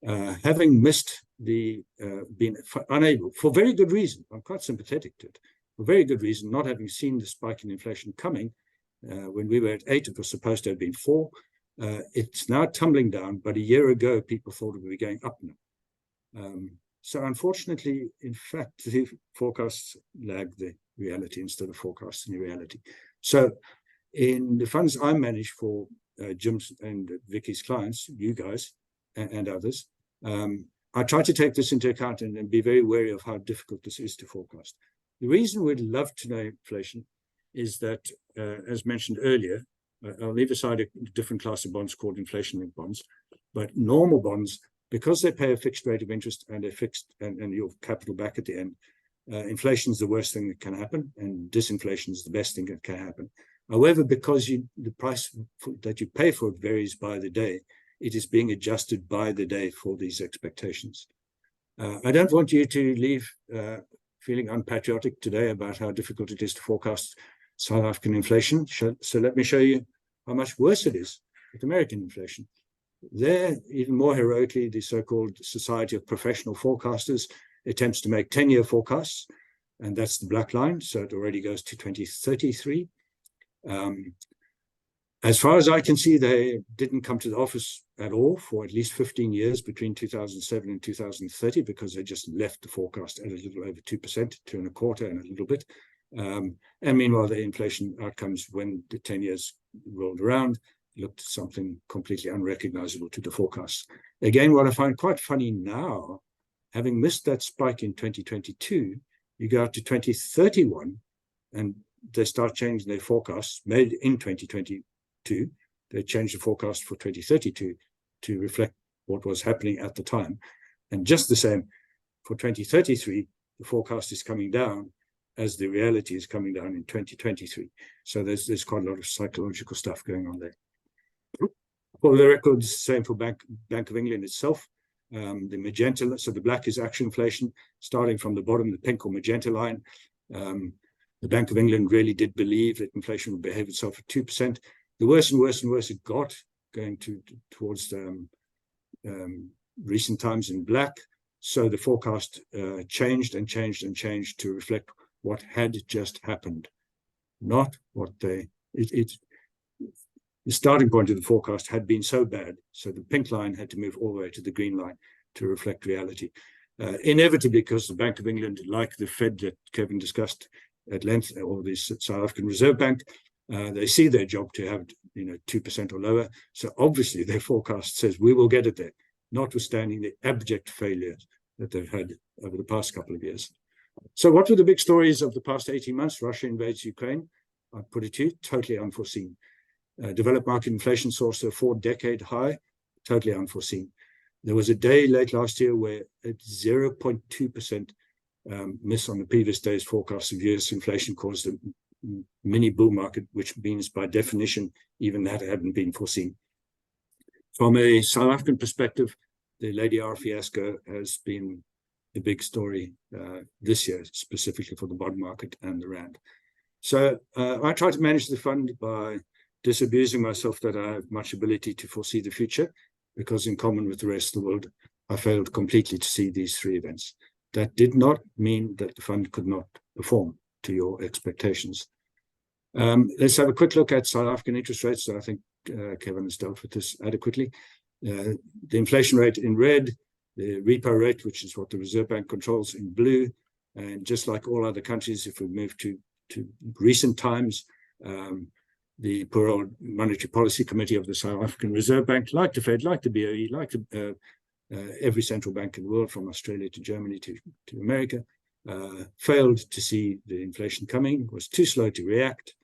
Having missed been unable, for very good reason, I'm quite sympathetic to it, for very good reason, not having seen the spike in inflation coming. When we were at 8, it was supposed to have been 4. It's now tumbling down, but a year ago, people thought it would be going up now. So unfortunately, in fact, the forecasts lag the reality instead of forecasting the reality. So in the funds I manage for Jim's and Vicky's clients, you guys and others, I try to take this into account and be very wary of how difficult this is to forecast. The reason we'd love to know inflation is that, as mentioned earlier, I'll leave aside a different class of bonds called inflation-linked bonds, but normal bonds, because they pay a fixed rate of interest and a fixed and your capital back at the end, inflation is the worst thing that can happen, and disinflation is the best thing that can happen. However, because the price that you pay for it varies by the day, it is being adjusted by the day for these expectations. I don't want you to leave feeling unpatriotic today about how difficult it is to forecast South African inflation. So let me show you how much worse it is with American inflation. There, even more heroically, the so-called Society of Professional Forecasters attempts to make 10-year forecasts, and that's the black line, so it already goes to 2033. As far as I can see, they didn't come to the office at all for at least 15 years between 2007 and 2030, because they just left the forecast at a little over 2%, 2.25%, and a little bit. And meanwhile, the inflation outcomes when the 10 years rolled around looked something completely unrecognizable to the forecast. Again, what I find quite funny now, having missed that spike in 2022, you go out to 2031 and they start changing their forecasts made in 2022. They changed the forecast for 2032 to reflect what was happening at the time. And just the same for 2033, the forecast is coming down as the reality is coming down in 2023. So there's quite a lot of psychological stuff going on there. For the record, same for Bank of England itself. The magenta, so the black is actual inflation, starting from the bottom, the pink or magenta line. The Bank of England really did believe that inflation would behave itself at 2%. The worse and worse and worse it got, going towards recent times in black. So the forecast changed and changed and changed to reflect what had just happened, not what the starting point of the forecast had been so bad. So the pink line had to move all the way to the green line to reflect reality. Inevitably, because the Bank of England, like the Fed that Kevin discussed at length, or the South African Reserve Bank, they see their job to have 2% or lower. So obviously their forecast says we will get it there, notwithstanding the abject failures that they've had over the past couple of years. So what were the big stories of the past 18 months? Russia invades Ukraine. I put it to you, totally unforeseen. Developed market inflation soars to a 4-decade high, totally unforeseen. There was a day late last year where at 0.2% miss on the previous day's forecast of US inflation caused a mini bull market, which means by definition, even that hadn't been foreseen. From a South African perspective, the Lady R fiasco has been big story this year, specifically for the bond market and the rand. So I try to manage the fund by disabusing myself that I have much ability to foresee the future, because in common with the rest of the world, I failed completely to see these three events. That did not mean that the fund could not perform to your expectations. Let's have a quick look at South African interest rates. So I think Kevin has dealt with this adequately. The inflation rate in red, the repo rate, which is what the Reserve Bank controls, in blue. And just like all other countries, if we move to recent times, the poor old Monetary Policy Committee of the South African Reserve Bank, like the Fed, like the BOE, like every central bank in the world, from Australia to Germany to America, failed to see the inflation coming, was too slow to react,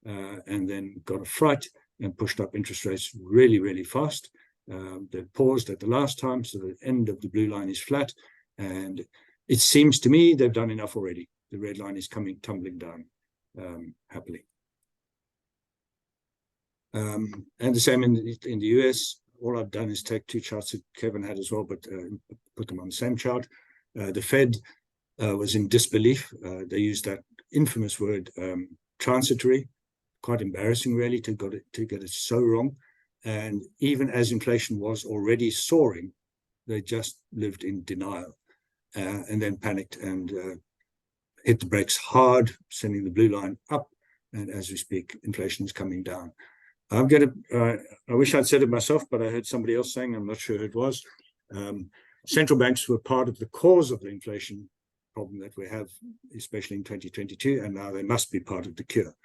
and then got a fright and pushed up interest rates really, really fast. They paused at the last time, so the end of the blue line is flat, and it seems to me they've done enough already. The red line is tumbling down happily. And the same in the US. All I've done is take two charts that Kevin had as well, but put them on the same chart. The Fed was in disbelief. They used that infamous word transitory. Quite embarrassing, really, to get it so wrong. And even as inflation was already soaring, they just lived in denial and then panicked and hit the brakes hard, sending the blue line up. And as we speak, inflation is coming down. I wish I'd said it myself, but I heard somebody else saying, I'm not sure who it was. Central banks were part of the cause of the inflation problem that we have, especially in 2022, and now they must be part of the cure.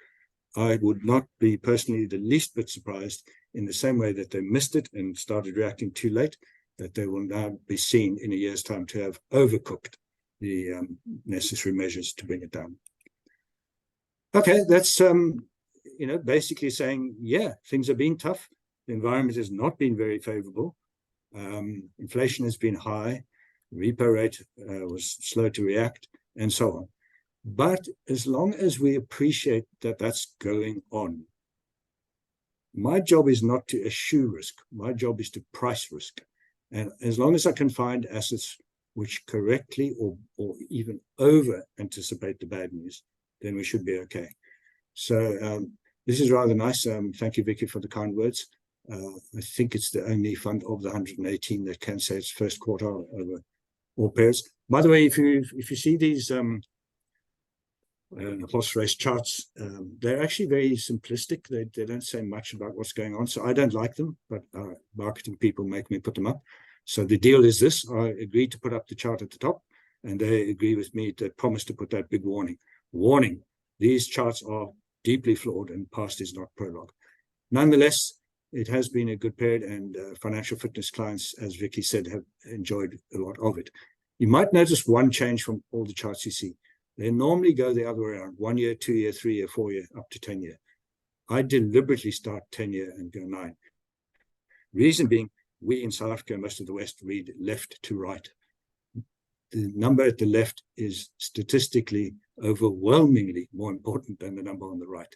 I would not be personally the least bit surprised, in the same way that they missed it and started reacting too late, that they will now be seen in a year's time to have overcooked the necessary measures to bring it down. Okay, that's basically saying, yeah, things are being tough. The environment has not been very favorable. Inflation has been high. The repo rate was slow to react, and so on. But as long as we appreciate that that's going on, my job is not to eschew risk. My job is to price risk. And as long as I can find assets which correctly or even over anticipate the bad news, then we should be okay. So this is rather nice. Thank you, Vicky, for the kind words. I think it's the only fund of the 118 that can say it's first quartile over all pairs. By the way, if you see these horse race charts, they're actually very simplistic. They don't say much about what's going on. So I don't like them, but marketing people make me put them up. So the deal is this: I agreed to put up the chart at the top, and they agree with me to promise to put that big warning. Warning, these charts are deeply flawed and past is not prologue. Nonetheless, it has been a good period, and financial fitness clients, as Vicky said, have enjoyed a lot of it. You might notice one change from all the charts you see. They normally go the other way around: 1 year, 2 year, 3 year, 4 year, up to 10 year. I deliberately start 10 year and go 9. Reason being, we in South Africa and most of the West read left to right. The number at the left is statistically overwhelmingly more important than the number on the right.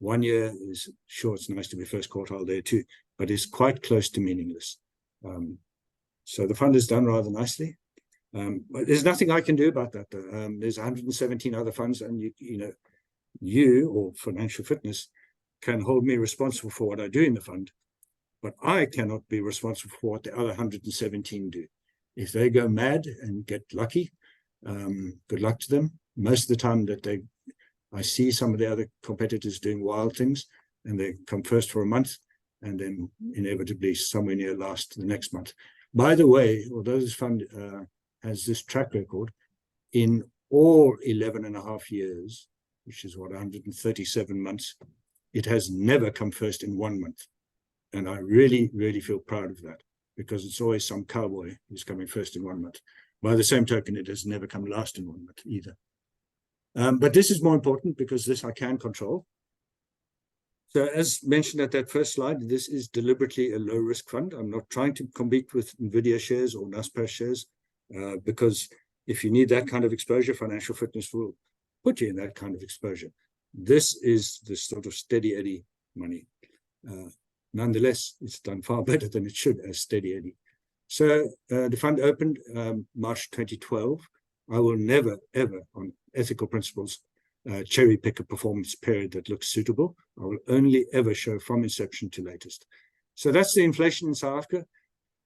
1 year is, sure, it's nice to be first quartile there too, but it's quite close to meaningless. So the fund is done rather nicely. But there's nothing I can do about that, though. There's 117 other funds, and you or Financial Fitness can hold me responsible for what I do in the fund, but I cannot be responsible for what the other 117 do. If they go mad and get lucky, good luck to them. Most of the time that I see some of the other competitors doing wild things, and they come first for a month, and then inevitably somewhere near last the next month. By the way, although this fund has this track record, in all 11 and a half years, which is what, 137 months, it has never come first in 1 month. And I really, really feel proud of that, because it's always some cowboy who's coming first in 1 month. By the same token, it has never come last in 1 month either. But this is more important, because this I can control. So as mentioned at that first slide, this is deliberately a low-risk fund. I'm not trying to compete with NVIDIA shares or Naspers shares, because if you need that kind of exposure, Financial Fitness will put you in that kind of exposure. This is the sort of steady Eddie money. Nonetheless, it's done far better than it should as steady Eddie. So the fund opened March 2012. I will never, ever, on ethical principles, cherry pick a performance period that looks suitable. I will only ever show from inception to latest. So that's the inflation in South Africa.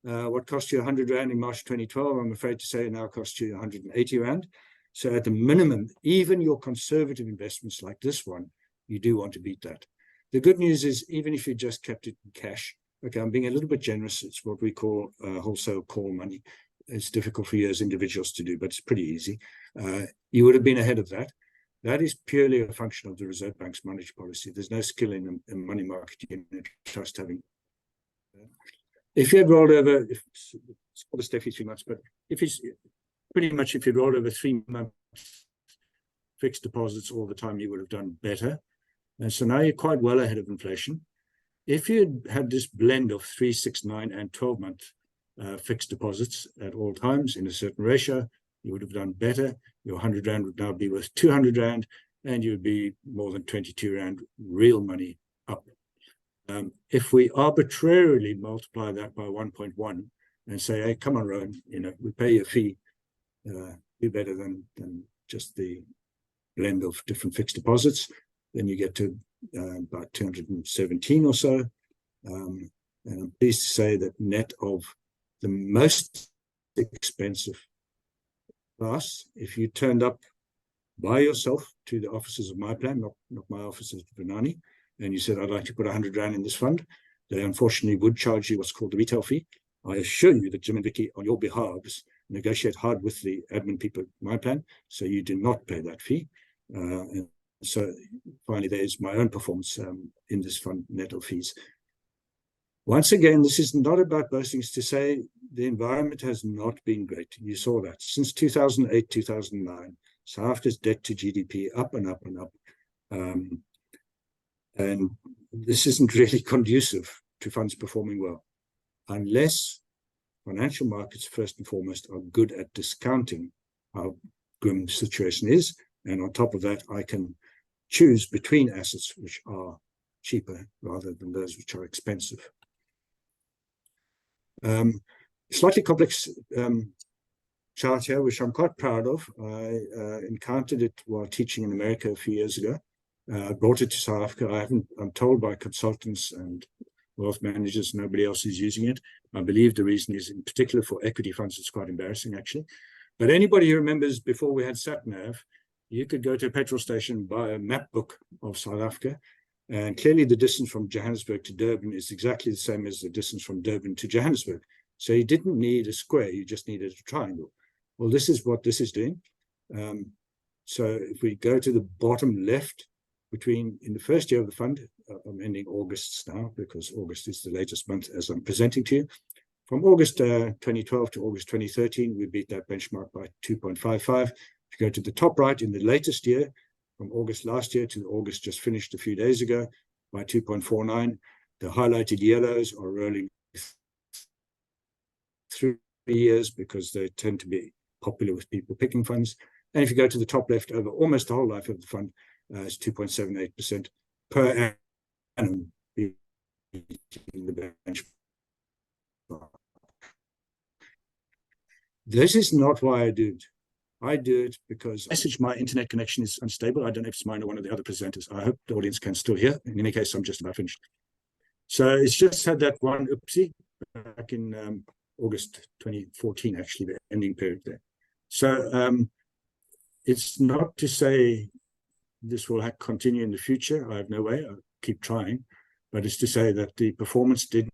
What cost you 100 Rand in March 2012, I'm afraid to say it now costs you 180 Rand. So at the minimum, even your conservative investments like this one, you do want to beat that. The good news is, even if you just kept it in cash, okay, I'm being a little bit generous. It's what we call wholesale call money. It's difficult for you as individuals to do, but it's pretty easy. You would have been ahead of that. That is purely a function of the Reserve Bank's monetary policy. There's no skill in a money market unit trust having. If you had rolled over, it's almost every 3 months, but if it's pretty much, if you rolled over 3 months fixed deposits all the time, you would have done better. And so now you're quite well ahead of inflation. If you had this blend of 3, 6, 9, and 12-month fixed deposits at all times in a certain ratio, you would have done better. Your 100 Rand would now be worth 200 Rand, and you'd be more than 22 Rand real money up. If we arbitrarily multiply that by 1.1 and say, hey, come on, Rowan, we pay you a fee, do better than just the blend of different fixed deposits, then you get to about 217 or so. And I'm pleased to say that net of the most expensive class, if you turned up by yourself to the offices of my plan, not my offices of Vunani, and you said, I'd like to put 100 Rand in this fund, they unfortunately would charge you what's called the retail fee. I assure you that Jim and Vicky, on your behalves, negotiate hard with the admin people at my plan, so you do not pay that fee. And so finally, there is my own performance in this fund, net of fees. Once again, this is not about boasting. It's to say the environment has not been great. You saw that since 2008, 2009, South Africa's debt to GDP up and up and up. And this isn't really conducive to funds performing well, unless financial markets, first and foremost, are good at discounting how grim the situation is. And on top of that, I can choose between assets which are cheaper rather than those which are expensive. Slightly complex chart here, which I'm quite proud of. I encountered it while teaching in America a few years ago. I brought it to South Africa. I'm told by consultants and wealth managers, nobody else is using it. I believe the reason is, in particular for equity funds, it's quite embarrassing actually. But anybody who remembers before we had SatNav, you could go to a petrol station, buy a map book of South Africa, and clearly the distance from Johannesburg to Durban is exactly the same as the distance from Durban to Johannesburg. So you didn't need a square, you just needed a triangle. Well, this is what this is doing. So if we go to the bottom left, in the first year of the fund, I'm ending August now because August is the latest month as I'm presenting to you. From August 2012 to August 2013, we beat that benchmark by 2.55. If you go to the top right, in the latest year, from August last year to August just finished a few days ago, by 2.49. The highlighted yellows are rolling 3 years because they tend to be popular with people picking funds. And if you go to the top left, over almost the whole life of the fund, it's 2.78% per annum beating the benchmark. This is not why I do it. I do it because my internet connection is unstable. I don't know if it's mine or one of the other presenters. I hope the audience can still hear. In any case, I'm just about finished. So it's just had that one oopsie back in August 2014, actually, the ending period there. So it's not to say this will continue in the future. I have no way. I'll keep trying. But it's to say that the performance didn't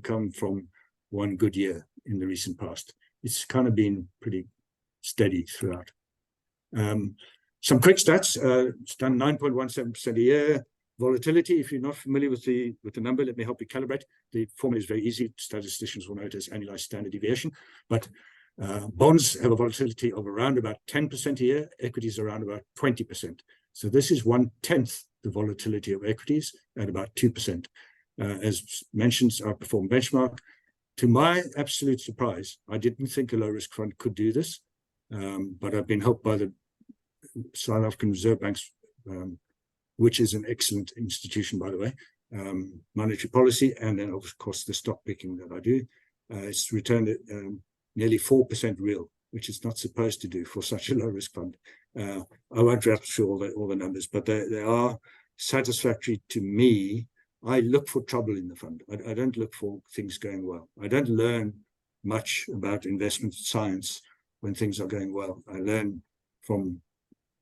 come from one good year in the recent past. It's kind of been pretty steady throughout. Some quick stats. It's done 9.17% a year. Volatility, if you're not familiar with the number, let me help you calibrate. The formula is very easy. Statisticians will know it as annualized standard deviation. But bonds have a volatility of around about 10% a year. Equities around about 20%. So this is 1/10 the volatility of equities at about 2%. As mentioned, outperformed benchmark. To my absolute surprise, I didn't think a low-risk fund could do this, but I've been helped by the South African Reserve Bank's, which is an excellent institution, by the way, monetary policy, and then, of course, the stock picking that I do. It's returned nearly 4% real, which it's not supposed to do for such a low risk fund. I won't rattle through all the numbers, but they are satisfactory to me. I look for trouble in the fund. I don't look for things going well. I don't learn much about investment science when things are going well. I learn from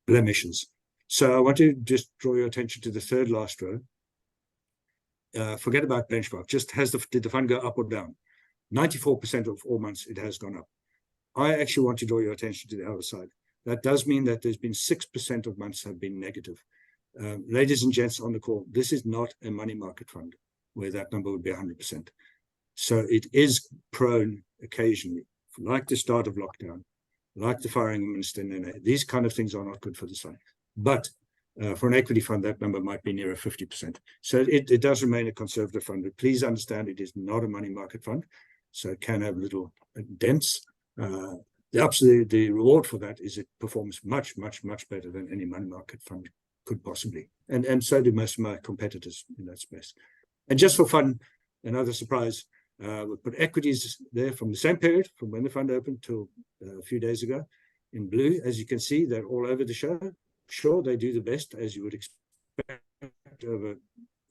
blemishes. So I want to just draw your attention to the third last row. Forget about benchmark. Just did the fund go up or down? 94% of all months it has gone up. I actually want to draw your attention to the other side. That does mean that there's been 6% of months have been negative. Ladies and gents on the call, this is not a money market fund where that number would be 100%. So it is prone occasionally, like the start of lockdown, like the firing of Minister Nene. These kind of things are not good for the fund. But for an equity fund, that number might be nearer 50%. So it does remain a conservative fund. But please understand it is not a money market fund. So it can have little dents. The reward for that is it performs much, much, much better than any money market fund could possibly. And so do most of my competitors in that space. And just for fun, another surprise, we put equities there from the same period, from when the fund opened till a few days ago, in blue. As you can see, they're all over the show. Sure, they do the best, as you would expect over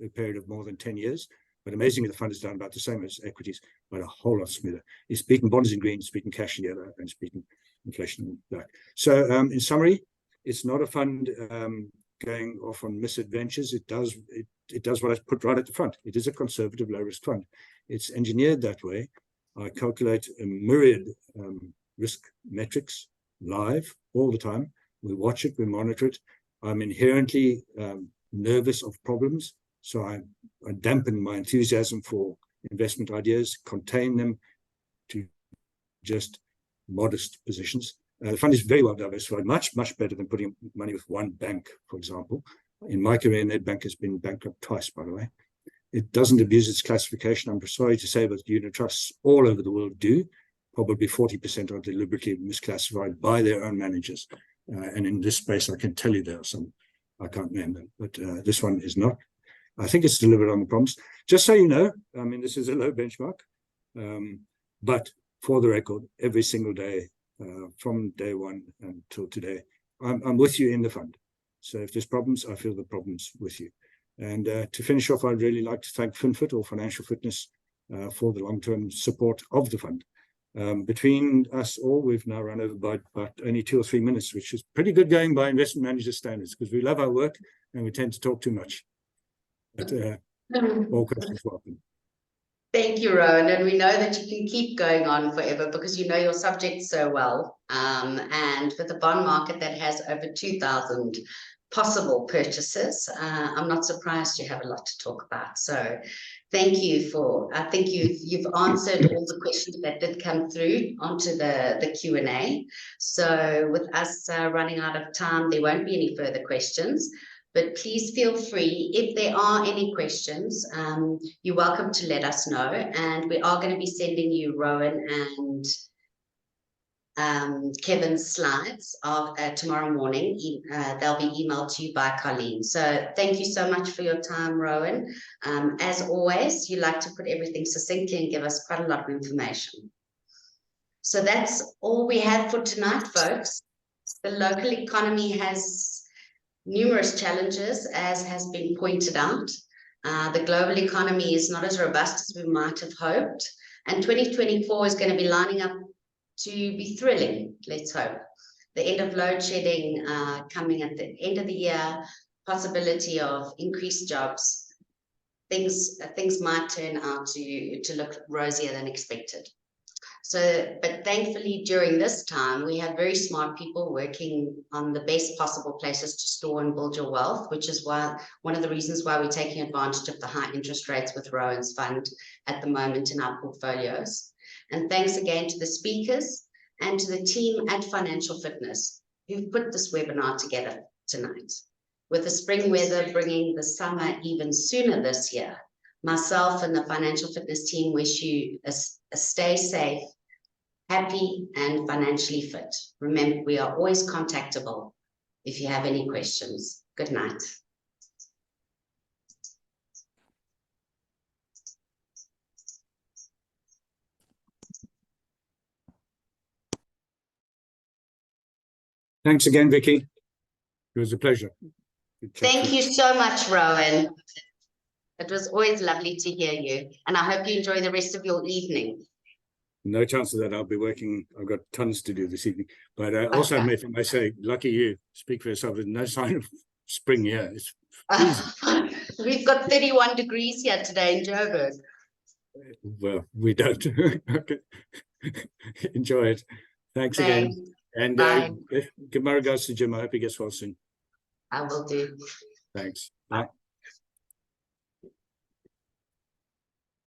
a period of more than 10 years. But amazingly, the fund is done about the same as equities, but a whole lot smoother. It's beaten bonds in green, it's beaten cash in yellow, and it's beaten inflation in black. So in summary, it's not a fund going off on misadventures. It does what I put right at the front. It is a conservative low-risk fund. It's engineered that way. I calculate a myriad risk metrics live all the time. We watch it, we monitor it. I'm inherently nervous of problems, so I dampen my enthusiasm for investment ideas, contain them to just modest positions. The fund is very well diversified, much, much better than putting money with one bank, for example. In my career, Nedbank has been bankrupt twice, by the way. It doesn't abuse its classification. I'm sorry to say, but unit trusts all over the world do. Probably 40% are deliberately misclassified by their own managers. And in this space, I can tell you there are some, I can't name them, but this one is not. I think it's delivered on the promise. Just so you know, I mean, this is a low benchmark, but for the record, every single day, from day one until today, I'm with you in the fund. So if there's problems, I feel the problems with you. And to finish off, I'd really like to thank FinFit or Financial Fitness for the long-term support of the fund. Between us all, we've now run over by about only 2 or 3 minutes, which is pretty good going by investment manager standards, because we love our work and we tend to talk too much. But all questions welcome. Thank you, Rowan. And we know that you can keep going on forever because you know your subject so well. And with a bond market that has over 2,000 possible purchases, I'm not surprised you have a lot to talk about. So thank you for, I think you've answered all the questions that did come through onto the Q&A. So with us running out of time, there won't be any further questions. But please feel free, if there are any questions, you're welcome to let us know. And we are going to be sending you Rowan and Kevin's slides tomorrow morning. They'll be emailed to you by Colleen. So thank you so much for your time, Rowan. As always, you like to put everything succinctly and give us quite a lot of information. So that's all we have for tonight, folks. The local economy has numerous challenges, as has been pointed out. The global economy is not as robust as we might have hoped, and 2024 is going to be lining up to be thrilling, let's hope. The end of load shedding coming at the end of the year, possibility of increased jobs. Things might turn out to look rosier than expected. So, but thankfully during this time, we have very smart people working on the best possible places to store and build your wealth, which is why one of the reasons why we're taking advantage of the high interest rates with Rowan's fund at the moment in our portfolios. And thanks again to the speakers and to the team at Financial Fitness who've put this webinar together tonight. With the spring weather bringing the summer even sooner this year, myself and the Financial Fitness team wish you a stay safe, happy, and financially fit. Remember, we are always contactable if you have any questions. Good night. Thanks again, Vicky. It was a pleasure. Thank you so much, Rowan. It was always lovely to hear you, and I hope you enjoy the rest of your evening. No chance of that. I'll be working. I've got tons to do this evening. But also, Okay. if I may say, lucky you. Speak for yourself. There's no sign of spring here. It's freezing. We've got 31 degrees here today in Joburg. Well, we don't. Okay. Enjoy it. Thanks again. Thanks. And Bye. give my regards to Jim. I hope he gets well soon. I will do. Thanks. Bye.